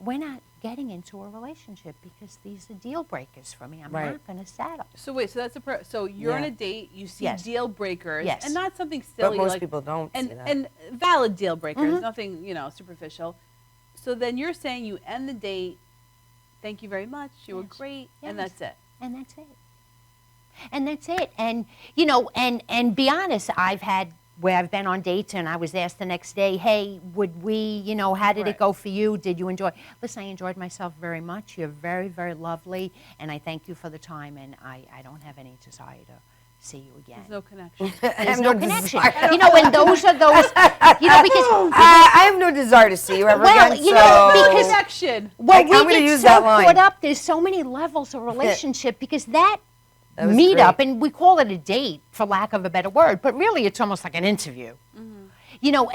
F: we're not getting into a relationship because these are deal breakers for me. I'm not going to settle.
A: So wait, so that's so you're on
B: Yeah.
A: a date, you see
F: Yes.
A: deal breakers,
F: Yes.
A: and not something
B: But
A: silly
B: most
A: like
B: people don't see that.
A: and valid deal breakers, nothing superficial. So then you're saying you end the date, thank you very much, you were
F: Yes.
A: great, and
F: Yes.
A: that's it.
F: And that's it. And that's it. And, and be honest, I've had where I've been on dates and I was asked the next day, hey, would we, how did
A: Right.
F: it go for you? Did you enjoy? Listen, I enjoyed myself very much. You're very, very lovely. And I thank you for the time. And I don't have any desire see you again.
A: There's no connection.
F: There's no connection.
B: desire.
F: You know, and those are those, you know, because
B: I have no desire to see you ever
F: Well,
B: again.
F: you know,
B: so-
F: because-
A: Connection.
F: well,
B: I'm
F: we
B: gonna
F: get
B: use
F: so
B: that line.
F: caught up. There's so many levels of relationship because that
B: That was
F: meetup,
B: great.
F: and we call it a date for lack of a better word, but really it's almost like an interview. You know,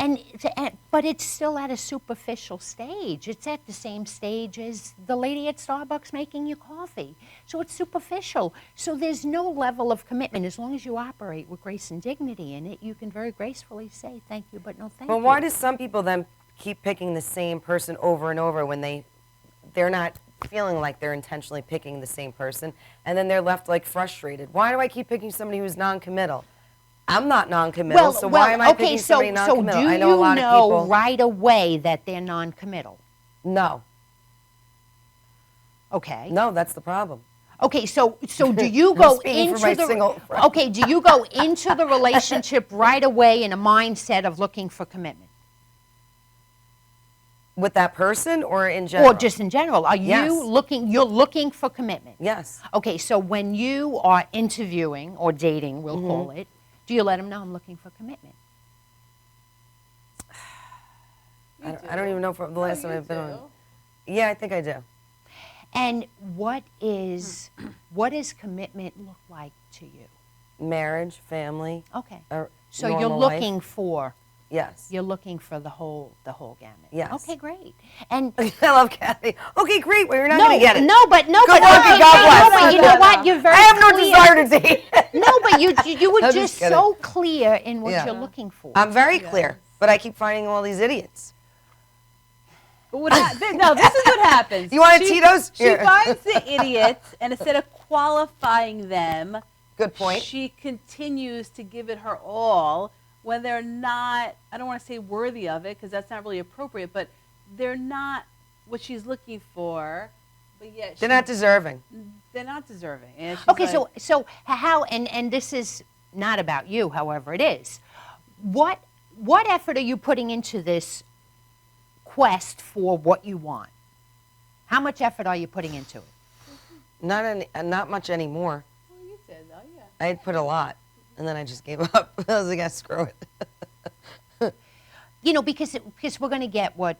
F: but it's still at a superficial stage. It's at the same stage as the lady at Starbucks making you coffee. So it's superficial. So there's no level of commitment. As long as you operate with grace and dignity in it, you can very gracefully say thank you, but no thank you.
B: Well, why do some people then keep picking the same person over and over when they're not feeling like they're intentionally picking the same person, and then they're left like frustrated? Why do I keep picking somebody who's non-committal? I'm not non-committal, so why am I picking somebody non-committal?
F: So do
B: I know a lot
F: you
B: of
F: know
B: people.
F: right away that they're non-committal?
B: No,
F: Okay.
B: no, that's the problem.
F: Okay, so do you go
B: speaking for
F: into
B: my
F: the
B: single friend.
F: okay? Do you go into the relationship right away in a mindset of looking for commitment,
B: With that person or in general?
F: or just in general? Are
B: Yes.
F: you looking? You're looking for commitment.
B: Yes.
F: Okay, so when you are interviewing or dating, we'll
B: Mm-hmm.
F: call it, do you let them know I'm looking for commitment?
B: I don't even know if the last time I've been on. Yeah, I think I do.
F: And what does commitment look like to you?
B: Marriage, family.
F: Okay,
B: a
F: so you're
B: normal life.
F: looking for
B: Yes.
F: you're looking for the whole gamut.
B: Yes.
F: Okay, great. And
B: I love Kathy. Okay, great. Well, you're not
F: no,
B: going to get it.
F: no, but
B: Good
F: but
B: luck and God bless.
F: no, but you know what? You're very
B: I have no
F: clear.
B: desire to date.
F: No, but you were
B: I'm
F: just
B: just kidding.
F: so clear in what
B: Yeah.
F: you're looking for.
B: I'm very clear, but I keep finding all these idiots.
A: But no, this is what happens.
B: You want a Tito's?
A: She
B: Here.
A: finds the idiots, and instead of qualifying them,
B: Good point.
A: she continues to give it her all when they're not, I don't want to say worthy of it, because that's not really appropriate, but they're not what she's looking for, but yet
B: They're not deserving.
A: they're not deserving. And she's
F: Okay,
A: like,
F: so how and this is not about you, however it is. What effort are you putting into this quest for what you want? How much effort are you putting into it?
B: Not much anymore.
A: well, you did, though, yeah.
B: I put a lot, and then I just gave up. I was like, screw it.
F: You know, because we're going to get what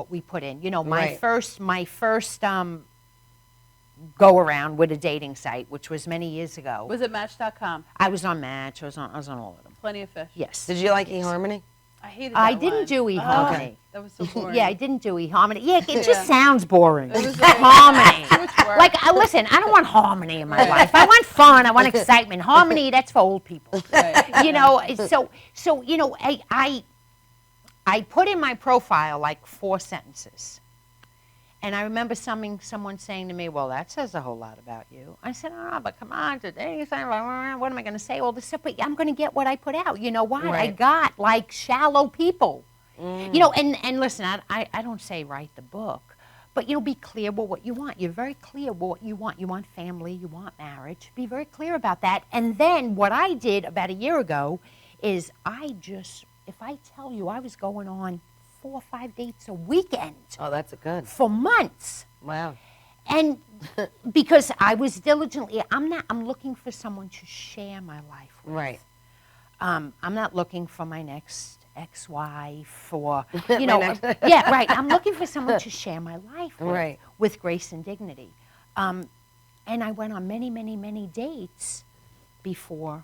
F: we put in. You know, my
B: Right.
F: first go around with a dating site, which was many years ago.
A: Was it Match.com?
F: I was on Match. I was on all of them.
A: Plenty of fish.
F: Yes.
B: Did you like eHarmony?
A: I hated that
F: I didn't
A: one.
F: do eHarmony.
A: That was so boring.
F: Yeah, I didn't do eHarmony. Yeah, it
A: Yeah.
F: just sounds boring.
A: It was like-
F: Harmony.
A: Too much work.
F: Like, listen, I don't want harmony in my
A: Right.
F: life. I want fun. I want excitement. Harmony, that's for old people.
A: Right.
F: You know, so you know, I put in my profile like 4 sentences. And I remember someone saying to me, well, that says a whole lot about you. I said, oh, but come on, today, what am I going to say? All this stuff, but I'm going to get what I put out. You know what? I
B: Right.
F: got like shallow people. You know, and listen, I don't say write the book, but, you know, be clear with what you want. You're very clear with what you want. You want family, you want marriage. Be very clear about that. And then what I did about a year ago is if I tell you I was going on 4 or 5 dates a weekend
B: Oh, that's good.
F: for months.
B: Wow.
F: And because I was diligently, I'm looking for someone to share my life with.
B: Right.
F: I'm not looking for my next ex-wife or,
B: My
F: you know,
B: next-
F: yeah, right. I'm looking for someone to share my life
B: Right.
F: with grace and dignity. And I went on many, many, many dates before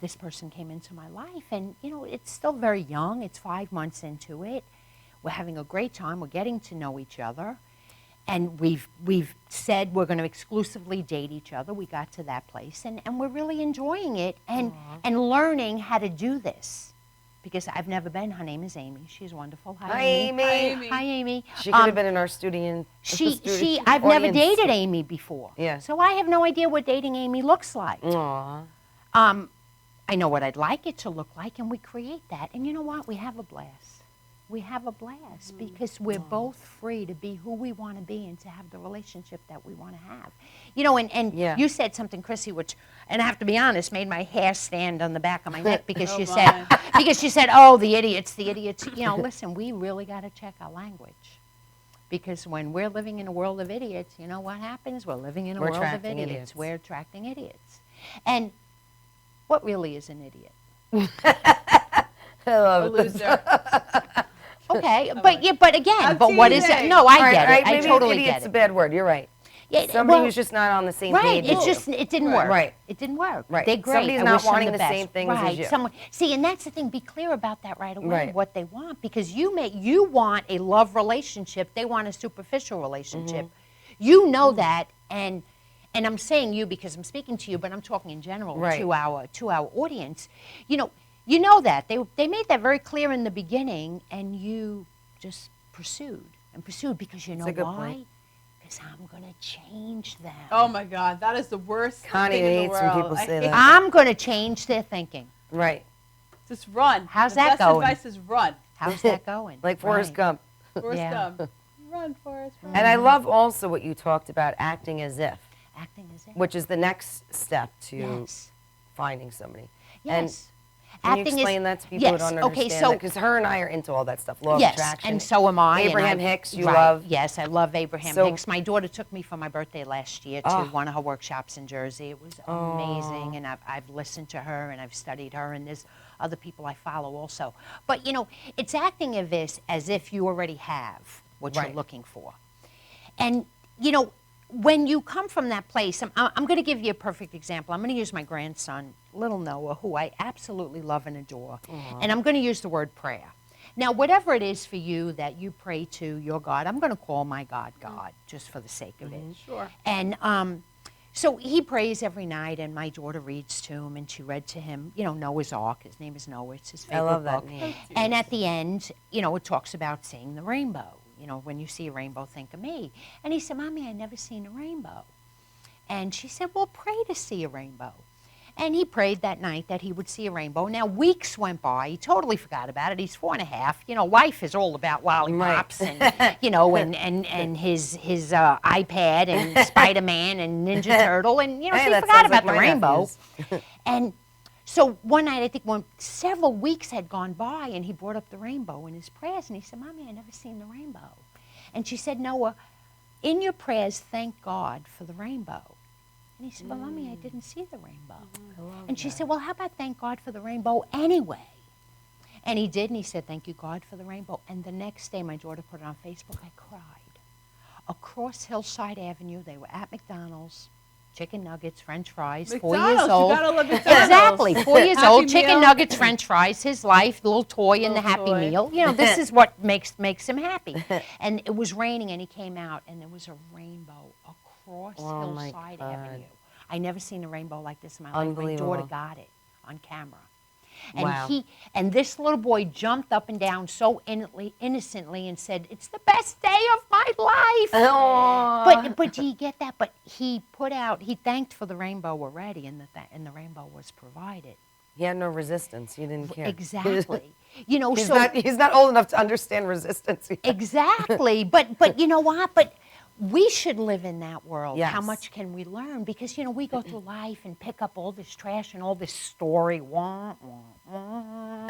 F: this person came into my life. And, you know, it's still very young. It's 5 months into it. We're having a great time. We're getting to know each other. And we've said we're going to exclusively date each other. We got to that place. And we're really enjoying it and learning how to do this. Because I've never been. Her name is Amy. She's wonderful.
B: Hi, Amy.
A: Hi, Amy.
F: Hi, Amy.
B: She could have been in our studio.
F: I've never dated Amy before.
B: Yeah.
F: So I have no idea what dating Amy looks like.
B: Aw.
F: I know what I'd like it to look like, and we create that. And you know what? We have a blast. We have a blast because we're both free to be who we want to be and to have the relationship that we want to have. You know, and
B: Yeah.
F: you said something, Chrissy, which, and I have to be honest, made my hair stand on the back of my neck because
A: Oh,
F: you
A: my.
F: said, oh, the idiots. You know, listen, we really got to check our language. Because when we're living in a world of idiots, you know what happens? We're living in a
B: We're
F: world of
B: attracting
F: idiots.
B: idiots.
F: We're attracting idiots. And What really is an idiot?
B: I
A: A
B: love it.
A: loser.
F: Okay, but yeah, but again,
A: I'm
F: but what is it?
A: teasing.
F: No, I get it. I
B: Maybe
F: totally
B: idiot's
F: get
B: a
F: it.
B: bad word. You're right.
F: Yeah,
B: Somebody
F: well,
B: who's just not on the same
F: right.
B: page.
F: It's
B: as you.
F: it didn't
B: Right.
F: work.
B: Right.
F: It didn't work.
B: Right.
F: They're great.
B: Somebody's
F: I
B: not
F: wish them
B: wanting the
F: best.
B: same things as
F: right.
B: you.
F: See, and that's the thing. Be clear about that right away.
B: Right.
F: What they want, because you want a love relationship. They want a superficial relationship. You know that, and I'm saying you because I'm speaking to you, but I'm talking in general
B: Right.
F: to our audience. You know that they made that very clear in the beginning, and you just pursued because you know
B: a good
F: why?
B: point.
F: Because I'm gonna change them.
A: Oh my God, that is the worst
B: Connie
A: thing in the
B: hates
A: world.
B: when people
A: I
B: say
A: hate
B: that.
F: I'm gonna change their thinking.
B: Right.
A: Just run.
F: How's
A: The
F: that
A: best
F: going?
A: advice is run.
F: How's that going?
B: Like Forrest
F: Right.
B: Gump.
A: Forrest
F: Yeah.
A: Gump. Run, Forrest, run.
B: And I love also what you talked about, acting as if,
F: Acting is it.
B: which is the next step to
F: Yes.
B: finding somebody.
F: Yes.
B: Can you
F: Acting is-
B: explain that to people
F: yes,
B: who don't
F: okay,
B: understand
F: so-
B: Because her and I are into all that stuff, law of
F: Yes,
B: attraction.
F: and so am I. and
B: Abraham
F: I-
B: Hicks, you
F: right,
B: love.
F: Yes, I love Abraham
B: So-
F: Hicks. My daughter took me for my birthday last year to
B: Oh.
F: one of her workshops in Jersey. It was amazing, and I've listened to her, and I've studied her, and there's other people I follow also. But, it's acting as if you already have what
B: Right.
F: you're looking for. And, when you come from that place, I'm going to give you a perfect example. I'm going to use my grandson, little Noah, who I absolutely love and adore. And I'm going to use the word prayer. Now, whatever it is for you that you pray to your God, I'm going to call my God God, just for the sake of it.
A: Sure.
F: And so he prays every night, and my daughter reads to him, and she read to him, Noah's Ark. His name is Noah. It's his favorite
B: love that
F: book.
B: name.
F: And at the end, it talks about seeing the rainbow. When you see a rainbow, think of me. And he said, Mommy, I never seen a rainbow. And she said, well, pray to see a rainbow. And he prayed that night that he would see a rainbow. Now, weeks went by. He totally forgot about it. He's 4.5. Life is all about lollipops and, and his iPad and Spider-Man and Ninja Turtle. And,
B: Hey,
F: so he
B: that
F: forgot
B: sounds
F: about
B: like
F: the
B: my
F: rainbow.
B: nephews.
F: And so one night, I think when several weeks had gone by, and he brought up the rainbow in his prayers, and he said, Mommy, I never seen the rainbow. And she said, Noah, in your prayers, thank God for the rainbow. And he said, well, Mommy, I didn't see the rainbow. And she said, well, how about thank God for the rainbow anyway? And he did, and he said, thank you, God, for the rainbow. And the next day, my daughter put it on Facebook, I cried. Across Hillside Avenue, they were at McDonald's, chicken nuggets, French fries, 4 years
A: McDonald's,
F: old.
A: you gotta love McDonald's.
F: Exactly, 4 years
A: Happy
F: old, chicken
A: Meal.
F: nuggets, French fries, his life, little toy in the
A: Little
F: Happy
A: toy.
F: Meal. This is what makes him happy. And it was raining, and he came out, and there was a rainbow across
B: Oh, my
F: Hillside
B: God.
F: Avenue. I never seen a rainbow like this in my life. My
B: Unbelievable.
F: daughter got it on camera. And
B: Wow.
F: and this little boy jumped up and down so innocently and said, "It's the best day of my life."
B: Oh.
F: But do you get that? But he thanked for the rainbow already, and the rainbow was provided.
B: He had no resistance. He didn't care.
F: Exactly.
B: He's not old enough to understand resistance yet.
F: Exactly. But you know what? But we should live in that world.
B: Yes.
F: How much can we learn? Because, we go through life and pick up all this trash and all this story. Wah, wah, wah.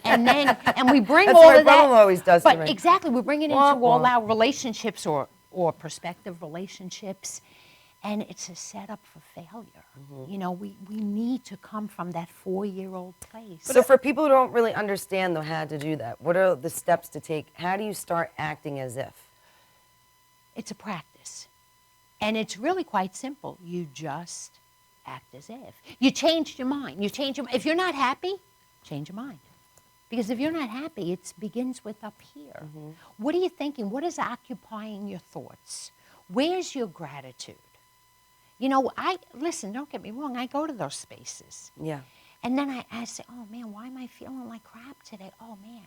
F: And we bring
B: That's
F: all
B: what my
F: of that.
B: brother always does to
F: But
B: me.
F: exactly, we bring it into
B: Wah,
F: all
B: wah.
F: our relationships or prospective relationships. And it's a setup for failure.
B: Mm-hmm.
F: We need to come from that 4-year-old place.
B: So for people who don't really understand, though, how to do that, what are the steps to take? How do you start acting as if?
F: It's a practice. And it's really quite simple. You just act as if. You changed your mind. If you're not happy, change your mind. Because if you're not happy, it begins with up here. What are you thinking? What is occupying your thoughts? Where's your gratitude? Listen, don't get me wrong, I go to those spaces.
B: Yeah.
F: And then I say, oh man, why am I feeling like crap today? Oh man,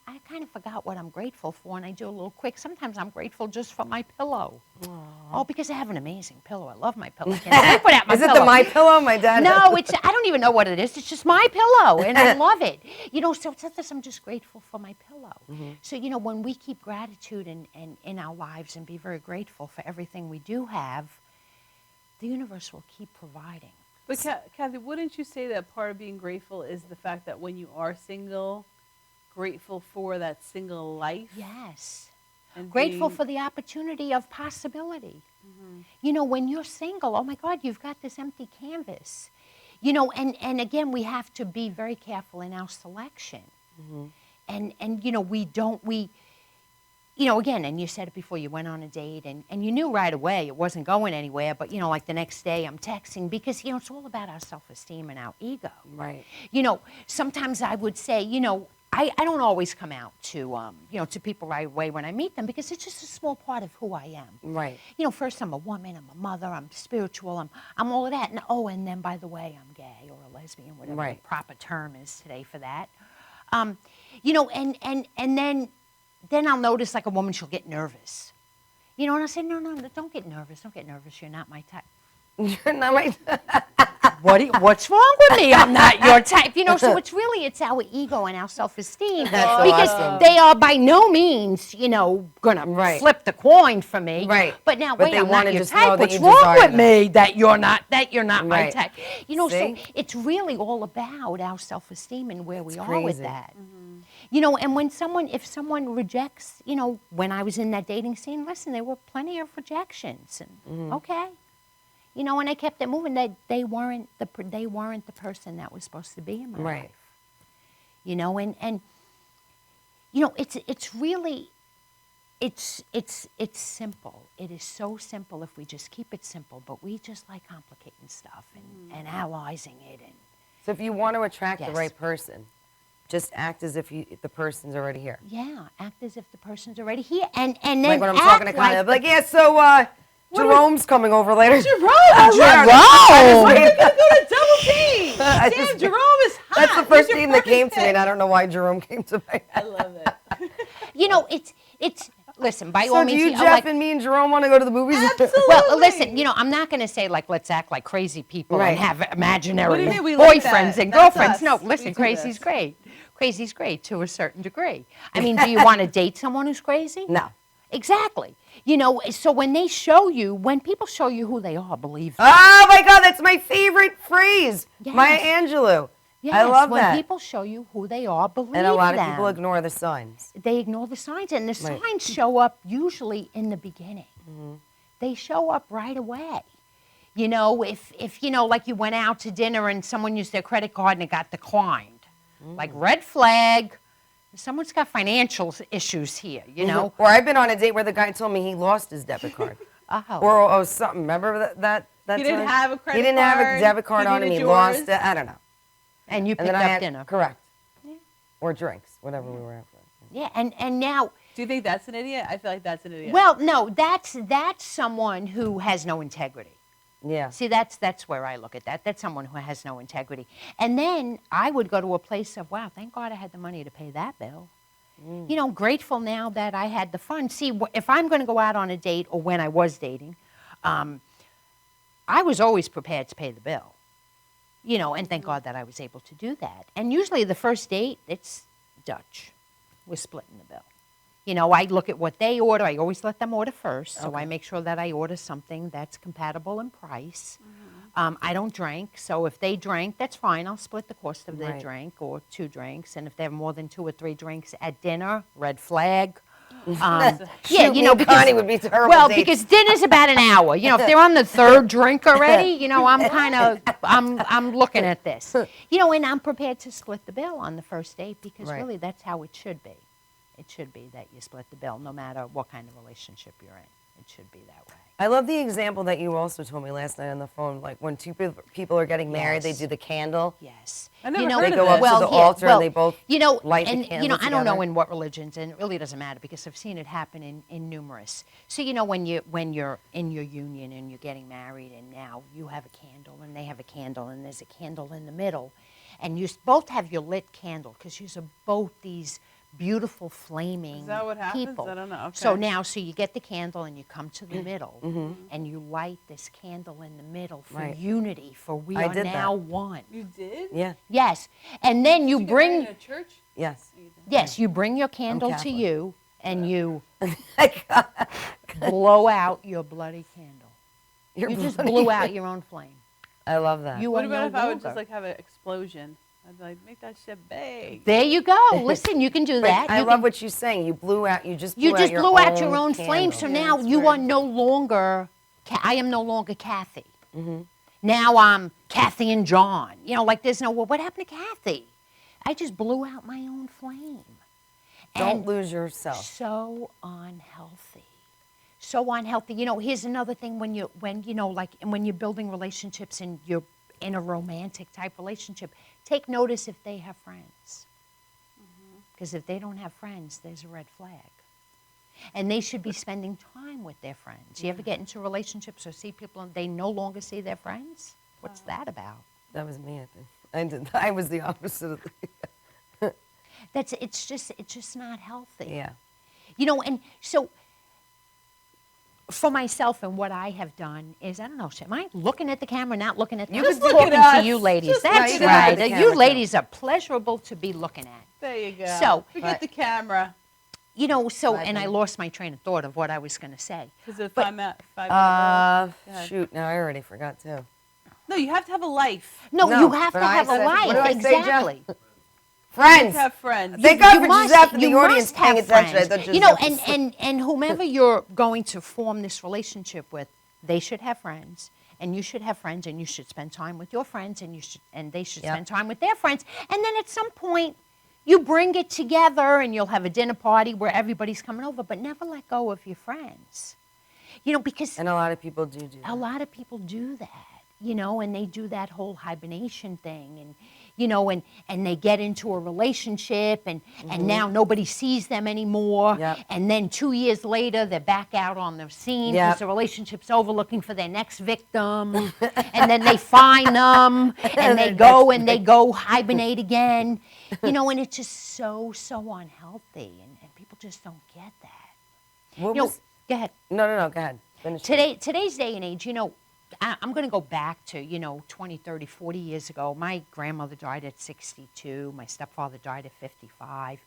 F: I kind of forgot what I'm grateful for, and I do a little quick. Sometimes I'm grateful just for my pillow. Aww. Oh, because I have an amazing pillow. I love my pillow. I can't sleep without my
B: Is
F: pillow.
B: it the My Pillow? My dad.
F: No, I don't even know what it is. It's just my pillow, and I love it. So sometimes I'm just grateful for my pillow. So, when we keep gratitude in our lives and be very grateful for everything we do have, the universe will keep providing.
A: But Kathy, wouldn't you say that part of being grateful is the fact that when you are single, grateful for that single life?
F: Yes.
A: And
F: Grateful
A: being-
F: for the opportunity of possibility. When you're single, oh my God, you've got this empty canvas. You know, and again, we have to be very careful in our selection. And you know, you know, again, and you said it before, you went on a date and you knew right away it wasn't going anywhere, but, you know, like the next day I'm texting because, you know, it's all about our self-esteem and our ego.
B: Right.
F: You know, sometimes I would say, you know, I don't always come out to, you know, to people right away when I meet them because it's just a small part of who I am.
B: Right.
F: You know, first I'm a woman, I'm a mother, I'm spiritual, I'm all of that. And, oh, and then, by the way, I'm gay or a lesbian, whatever the proper term is today for that. You know, and then I'll notice, like, a woman, she'll get nervous. You know, and I'll say, no, don't get nervous. Don't get nervous. You're not my type.
B: You're not my
F: What's wrong with me? I'm not your type. You know, so it's our ego and our self-esteem.
B: That's
F: because
B: awesome.
F: they are by no means, you know, going to flip the coin for me.
B: Right.
F: But now,
B: But
F: wait,
B: they
F: I'm
B: wanna
F: not your
B: just know
F: type.
B: that
F: What's
B: you
F: wrong
B: desire
F: with
B: them.
F: me that you're not my
B: Right.
F: type? You know,
B: See?
F: so it's really all about our self-esteem and where we are with
B: crazy.
F: that. You know, and if someone rejects, you know, when I was in that dating scene, listen, there were plenty of rejections, and okay, you know, and I kept it moving. That they weren't the person that was supposed to be in my life. You know, and you know, it's really, it's simple. It is so simple if we just keep it simple. But we just like complicating stuff and analyzing it. And
B: So if you want to attract the
F: Yes.
B: right person, just act as if the person's already here.
F: yeah, act as if the person's already here, and then
B: Like when I'm
F: act
B: talking to Connie,
F: like
B: I'm like, yeah, so Jerome's coming over later.
A: Jerome!
F: Jerome!
A: We're gonna go to Double P!
B: I
A: Damn,
B: just-
A: Jerome is hot!
B: That's the
A: Who's
B: first
A: your
B: thing that came
A: perfect
B: to me, and
A: pick?
B: I don't know why Jerome came to my
A: I
B: head.
A: love it.
F: You know, it's listen, by
B: So
F: all
B: do
F: means,
B: you,
F: know,
B: Jeff,
F: like,
B: and me and Jerome want to go to the movies?
A: Absolutely.
F: well, listen, you know, I'm not going to say, like, let's act like crazy people
B: Right.
F: and have imaginary
A: What do you mean? We like
F: boyfriends
A: that.
F: and
A: That's
F: girlfriends.
A: us.
F: No,
A: We
F: listen,
A: do
F: crazy's
A: this.
F: great. Crazy's great to a certain degree. I mean, do you want to date someone who's crazy?
B: No.
F: Exactly. You know, so when people show you who they are, believe them.
B: Oh my God, that's my favorite phrase.
F: Yes.
B: Maya Angelou.
F: Yes,
B: I love
F: when
B: that.
F: people show you who they are, believe
B: And a lot
F: them.
B: of people ignore the signs.
F: They ignore the signs, and the
B: Right.
F: signs show up usually in the beginning. They show up right away. You know, if you know, like you went out to dinner and someone used their credit card and it got declined, like red flag. Someone's got financial issues here, you know.
B: Or I've been on a date where the guy told me he lost his debit card.
F: Oh.
B: Or something. Remember that
A: He didn't
B: time?
A: have a credit
B: He didn't have a
A: card.
B: debit card
A: He
B: on him.
A: needed
B: He lost
A: yours.
B: it. I don't know.
F: And you
B: And
F: picked
B: then
F: up
B: I had,
F: dinner.
B: correct. Or drinks, whatever we were after.
F: Yeah, and now,
A: Do you think that's an idiot? I feel like that's an idiot.
F: well, no, that's someone who has no integrity.
B: Yeah.
F: See, that's where I look at that. That's someone who has no integrity. And then I would go to a place of, wow, thank God I had the money to pay that bill. You know, grateful now that I had the fun. See, if I'm going to go out on a date, or when I was dating, I was always prepared to pay the bill. You know, and thank God that I was able to do that. And usually the first date, it's Dutch. We're splitting the bill. You know, I look at what they order. I always let them order first, so I make sure that I order something that's compatible in price. I don't drink, so if they drink, that's fine. I'll split the cost of their
B: Right.
F: drink or 2 drinks. And if they have more than 2 or 3 drinks at dinner, red flag.
B: Shoot,
F: Yeah, you
B: me
F: know,
B: and
F: because
B: Connie would be terrible
F: well,
B: dates.
F: because dinner's about an hour. You know, if they're on the 3rd drink already, you know, I'm looking at this. You know, and I'm prepared to split the bill on the first date because
B: Right.
F: really that's how it should be. It should be that you split the bill no matter what kind of relationship you're in. It should be that way.
B: I love the example that you also told me last night on the phone. Like when two people are getting married, they
F: Yes.
B: do the candle.
F: Yes.
A: I never
F: you know,
A: heard
B: They
A: of
B: go up
A: this.
B: to the altar and they both
F: you know,
B: light the
F: and,
B: candle
F: you know, I don't know
B: together.
F: in what religions, and it really doesn't matter because I've seen it happen in numerous. So, you know, when you're in your union and you're getting married and now you have a candle and they have a candle and there's a candle in the middle and you both have your lit candle because you're both these beautiful flaming
A: Is that what happens?
F: people.
A: I don't know.
F: So
A: Okay.
F: now, so you get the candle and you come to the middle and you light this candle in the middle for
B: Right.
F: unity, for we
B: I
F: are
B: did that.
F: now one.
A: You did?
B: Yeah.
F: Yes. And then you
A: Did you get married
F: bring,
A: in a church?
B: Yes.
F: yes, you bring your candle to
B: Catholic.
F: you and you
B: Like,
F: blow out your bloody candle.
B: you're
F: You just
B: bloody-
F: blew out your own flame.
B: I love that.
F: You
A: What
F: are
A: about
F: no
A: if I would just
F: longer-
A: like have an explosion? I'd be like, make that shit big.
F: There you go. Listen, you can do
B: But
F: that.
B: I
F: You
B: love
F: can-
B: what she's saying. You blew out. You just blew
F: you
B: out
F: just
B: your
F: blew out your own
B: candle.
F: flame. So
A: Yeah,
F: now
A: that's
F: you
A: weird.
F: are no longer, I am no longer Kathy. Now I'm Kathy and John. You know, like there's no, well, what happened to Kathy? I just blew out my own flame.
B: Don't lose yourself.
F: So unhealthy. So unhealthy. You know, here's another thing when you're building relationships and you're in a romantic type relationship, take notice if they have friends. Because if they don't have friends, there's a red flag. And they should be spending time with their friends. You ever get into relationships or see people and they no longer see their friends? What's that about?
B: That was me, I think. I was the opposite of the...
F: It's just not healthy.
B: Yeah.
F: You know, and so for myself and what I have done is, I don't know, am I looking at the camera, not looking at the camera?
A: Just look at us.
F: To you ladies.
A: Just
F: That's
A: look at
F: right.
B: the
F: You
B: camera,
F: ladies are pleasurable to be looking at.
A: There you go.
F: So,
A: forget the camera.
F: You know, so, and I lost my train of thought of what I was going to say.
A: Because of 5 minute rule.
B: Shoot, now I already forgot too.
A: No, you have to have a life.
F: No,
B: No,
F: you have
B: but
F: to
B: I
F: have a
B: said-
F: life.
B: what do I say, Jeff?
F: Exactly.
A: You
B: Friends.
A: have friends.
B: Thank God for
F: must-
B: Giuseppe, the
F: you
B: audience
F: must
B: paying
F: have
B: attention. I
F: friends.
B: thought
F: You know,
B: Giuseppe
F: and whomever you're going to form this relationship with, they should have friends, and you should have friends, and you should spend time with your friends, and they should
B: Yep.
F: spend time with their friends, and then at some point, you bring it together, and you'll have a dinner party where everybody's coming over, but never let go of your friends. You know, because
B: And a lot of people do
F: a lot of people do that, you know, and they do that whole hibernation thing, and you know, and they get into a relationship, and now nobody sees them anymore,
B: Yep.
F: and then 2 years later they're back out on the scene
B: Yep.
F: because the relationship's over, looking for their next victim, and then they find them, and they go and they go hibernate again, you know, and it's just so unhealthy, and people just don't get that.
B: What
F: You know,
B: was,
F: go ahead.
B: no, go ahead. Finish.
F: Today's day and age, you know, I'm going to go back to, 20, 30, 40 years ago. My grandmother died at 62. My stepfather died at 55.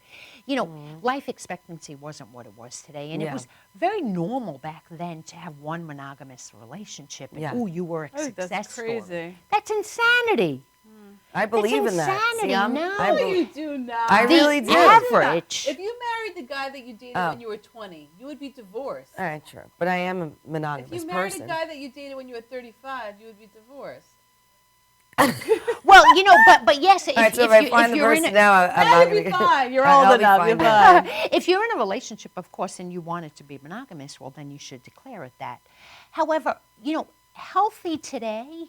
F: You know, life expectancy wasn't what it was today. And it
B: Yeah.
F: was very normal back then to have one monogamous relationship. And,
B: Yeah.
F: ooh, you were a
A: I think
F: success
A: that's
F: story.
A: crazy.
F: That's insanity.
B: I believe in that.
F: insanity, no.
B: I
A: No,
B: believe-
A: you do not.
B: I really do.
F: Average.
A: If you married the guy that you dated
B: Oh.
A: when you were 20, you would be divorced.
B: All right, true. But I am a
A: If
B: monogamous
A: you married
B: person.
A: a guy that you dated when you were 35, you would be divorced.
F: Well, you know, but yes,
B: All right, so if I find the
F: you're in
B: person
F: a,
B: now, I'm not
A: That'd
B: going
A: be
B: to
A: fine. You're
B: I'll
A: old
B: be
A: enough.
B: fine
A: You're
B: then.
A: fine.
F: if you're in a relationship, of course, and you want it to be monogamous, well, then you should declare it that. However, you know, healthy today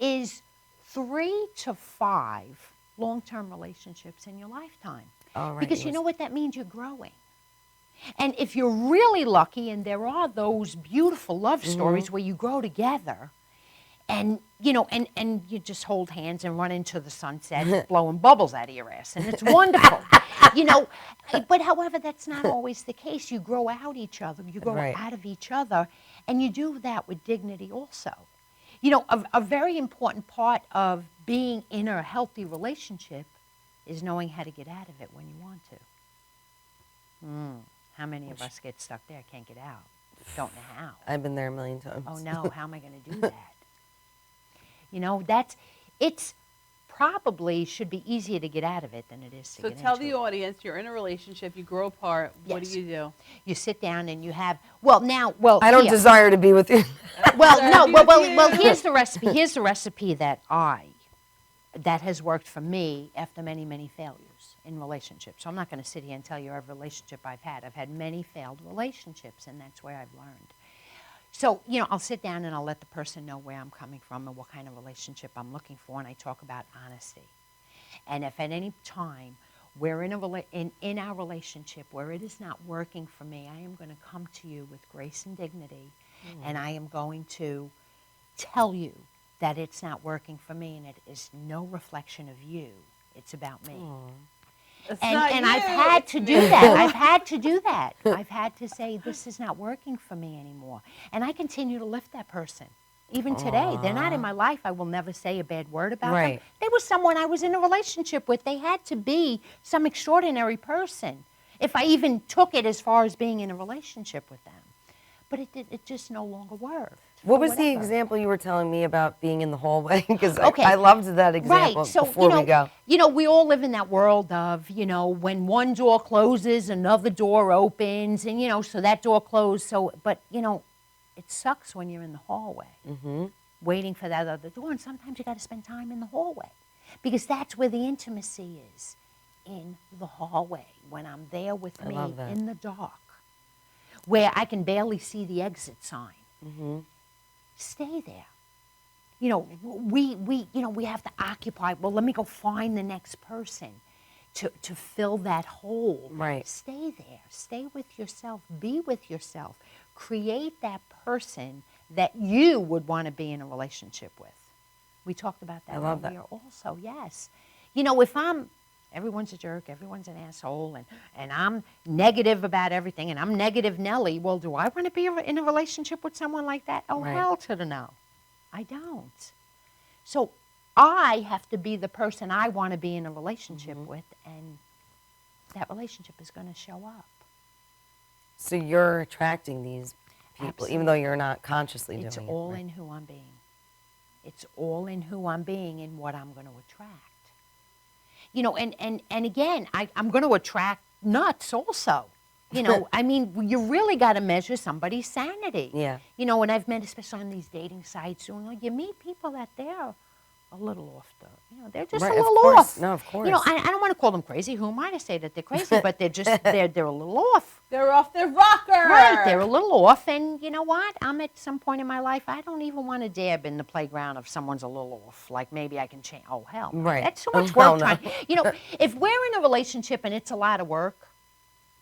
F: is 3 to 5 long-term relationships in your lifetime.
B: All right,
F: Because you
B: yes.
F: know what that means? You're growing. And if you're really lucky, and there are those beautiful love stories where you grow together, and you know, and you just hold hands and run into the sunset, blowing bubbles out of your ass, and it's wonderful, you know. But however, that's not always the case. You grow out each other, you grow
B: Right.
F: out of each other, and you do that with dignity also. You know, a very important part of being in a healthy relationship is knowing how to get out of it when you want to. How many of us get stuck there, can't get out? Don't know how.
B: I've been there a million times.
F: Oh no, how am I going to do that? You know, it's probably should be easier to get out of it than it is to
A: So
F: get
A: tell
F: into
A: the
F: it.
A: audience, you're in a relationship, you grow apart. What
F: Yes.
A: do you do?
F: You sit down and you have, well,
B: I don't
F: here.
B: desire to be with you.
F: Well, no,
A: Sorry,
F: well,
A: you.
F: here's the recipe. Here's the recipe that has worked for me after many, many failures in relationships. So I'm not going to sit here and tell you every relationship I've had. I've had many failed relationships, and that's where I've learned. So, you know, I'll sit down and I'll let the person know where I'm coming from and what kind of relationship I'm looking for, and I talk about honesty. And if at any time we're in our relationship where it is not working for me, I am going to come to you with grace and dignity, and I am going to tell you that it's not working for me, and it is no reflection of you. It's about me.
A: It's
F: And
A: not
F: I've
A: you,
F: had
A: it's
F: to
A: me.
F: do that. I've had to do that. I've had to say, this is not working for me anymore. And I continue to lift that person. Even today, they're not in my life. I will never say a bad word about them.
B: Right.
F: They were someone I was in a relationship with. They had to be some extraordinary person if I even took it as far as being in a relationship with them. But it just no longer worked.
B: What
F: for
B: was the
F: whatever.
B: example you were telling me about being in the hallway? Because
F: Okay.
B: I loved that example
F: Right. So,
B: before we go.
F: You know, we all live in that world of, you know, when one door closes, another door opens, and, you know, so that door closed. So, but, you know, it sucks when you're in the hallway. waiting for that other door. And sometimes you got to spend time in the hallway because that's where the intimacy is, in the hallway, when I'm there with me in the dark, where I can barely see the exit sign.
B: Mm-hmm.
F: Stay there. You know, we have to occupy. Well, let me go find the next person to fill that hole.
B: Right.
F: Stay there. Stay with yourself. Be with yourself. Create that person that you would want to be in a relationship with. We talked about that earlier also, yes. You know, if everyone's a jerk, everyone's an asshole, and I'm negative about everything, and I'm negative Nelly, well, do I want to be in a relationship with someone like that? Oh, hell to the no. I don't. So I have to be the person I want to be in a relationship with, and that relationship is going to show up.
B: So you're attracting these people, even though you're not consciously doing it.
F: It's all in who I'm being. It's all in who I'm being and what I'm going to attract. You know, and again, I'm going to attract nuts also. You know, I mean, you really got to measure somebody's sanity.
B: Yeah.
F: You know, and I've met, especially on these dating sites, you meet people that they're a little off they're just a little off.
B: No, of course.
F: You know, I don't want to call them crazy. Who am I to say that they're crazy? But they're just, they're a little off.
A: They're off their rocker.
F: Right, they're a little off. And you know what? I'm at some point in my life, I don't even want to dab in the playground if someone's a little off. Like maybe I can change. Oh, hell.
B: Right.
F: That's too much work. You know, if we're in a relationship and it's a lot of work,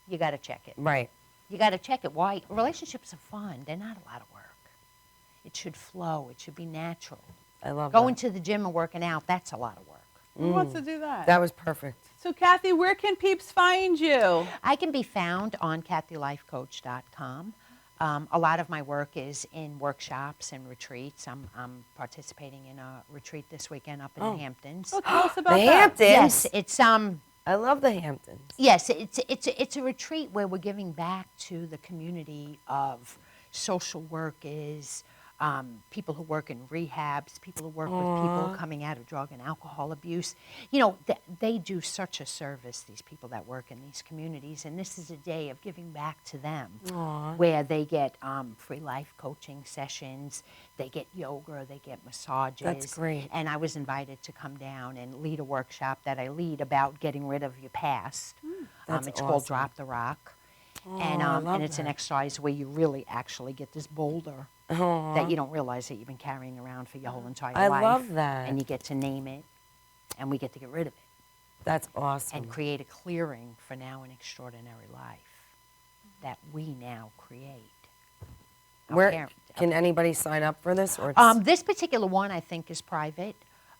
F: you got to check it.
B: Right.
F: You got to check it. Why? Relationships are fun. They're not a lot of work. It should flow. It should be natural.
B: I love
F: Going to the gym and working out, that's a lot of work.
A: Who wants to do that?
B: That was perfect.
A: So, Kathy, where can peeps find you?
F: I can be found on KathyLifeCoach.com. A lot of my work is in workshops and retreats. I'm participating in a retreat this weekend up in the Hamptons.
A: Oh, tell us about
B: The
A: that.
B: Hamptons?
F: Yes, it's
B: I love the Hamptons.
F: Yes, it's a retreat where we're giving back to the community of social workers, people who work in rehabs, people who work with people coming out of drug and alcohol abuse. You know, they do such a service, these people that work in these communities, and this is a day of giving back to them, where they get free life coaching sessions, they get yoga, they get massages.
B: That's great.
F: And I was invited to come down and lead a workshop that I lead about getting rid of your past. It's called Drop the Rock. And it's an exercise where you really actually get this boulder that you don't realize that you've been carrying around for your whole entire life.
B: I love that.
F: And you get to name it, and we get to get rid of it.
B: That's awesome.
F: And create a clearing for now an extraordinary life that we now create.
B: Where can anybody sign up for this? Or
F: this particular one I think is private.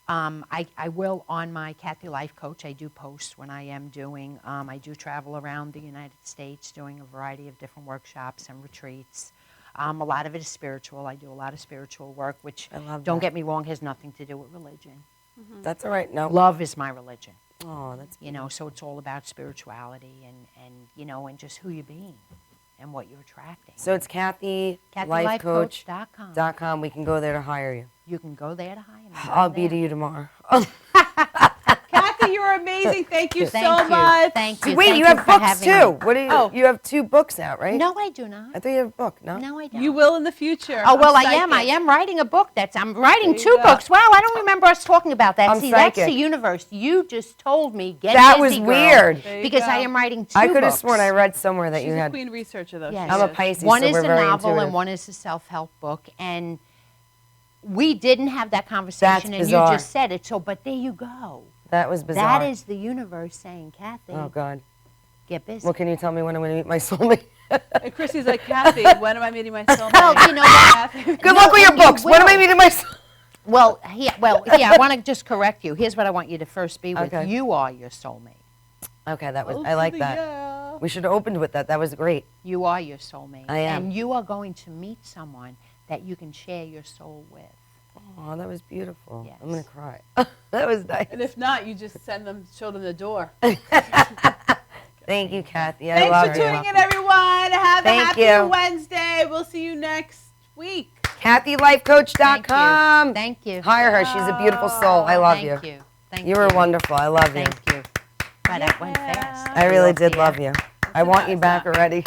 F: I will, on my Kathy Life Coach, I do post when I am doing, I do travel around the United States doing a variety of different workshops and retreats. A lot of it is spiritual. I do a lot of spiritual work, which, don't get me wrong, has nothing to do with religion.
B: That's all right. No.
F: Love is my religion.
B: Oh, that's
F: You know, so it's all about spirituality and you know, and just who you're being and what you're attracting.
B: So it's KathyLifeCoach.com. We can go there to hire you.
F: You can go there to hire me.
B: I'll be to you tomorrow.
A: Kathy, you're amazing. Thank you so
F: Thank you.
A: much.
F: Thank you.
B: Wait,
F: Thank
B: you have
F: for
B: books
F: having
B: too.
F: me.
B: What do you? You have 2 books out, right?
F: No, I do not.
B: I thought you have a book. No.
F: No, I don't.
A: You will in the future.
F: Oh, well,
A: I'm
F: I am. I
A: psychic.
F: am writing a book. I'm writing
A: There you
F: 2
A: go.
F: books. Wow, I don't remember us talking about that.
B: I'm
F: See, that's
B: psychic.
F: the universe. You just told me, get
B: That
F: busy,
B: was
F: girl,
B: weird.
A: There you
F: because
A: go.
F: I am writing 2
B: I
F: books.
B: could have sworn I read somewhere that
A: She's
B: you
A: a
B: had.
A: queen researcher, though.
F: Yes.
A: She
B: I'm a
A: is.
B: Pisces,
F: One
B: so
F: is
B: we're
F: a
B: very
F: novel
B: intuitive.
F: and one is a self-help book. And we didn't have that conversation, and
B: bizarre.
F: you just said it. So, but there you go.
B: That was bizarre.
F: That is the universe saying, Kathy,
B: Oh God.
F: get busy.
B: Well, can you tell me when I'm going to meet my soulmate?
A: And Chrissy's like, Kathy, when am I meeting my soulmate?
F: Well, you know what?
A: Kathy.
B: Good luck with your
F: and you
B: books. When am I
F: will.
B: meeting my soulmate?
F: Well, I want to just correct you. Here's what I want you to first be with.
B: Okay.
F: You are your soulmate.
B: Okay, that was.
A: Oh,
B: I like
A: baby,
B: that.
A: yeah.
B: We should have opened with that. That was great.
F: You are your soulmate.
B: I am.
F: And you are going to meet someone that you can share your soul with.
B: Oh, that was beautiful.
F: Yes.
B: I'm gonna cry. That was nice.
A: And if not, you just show them the door.
B: Thank you, Kathy. I
A: Thanks
B: love
A: for
B: you.
A: tuning in, everyone. Have
B: Thank
A: a happy
B: you.
A: Wednesday. We'll see you next week.
B: KathyLifeCoach.com.
F: Thank you.
B: Hire her. She's a beautiful soul. I love you.
F: Thank you. Thank
B: You were wonderful. I love you.
F: Thank you. But that went fast.
B: I really
F: You're
B: did
F: off
B: love
F: the
B: you.
F: air.
B: I want you back already.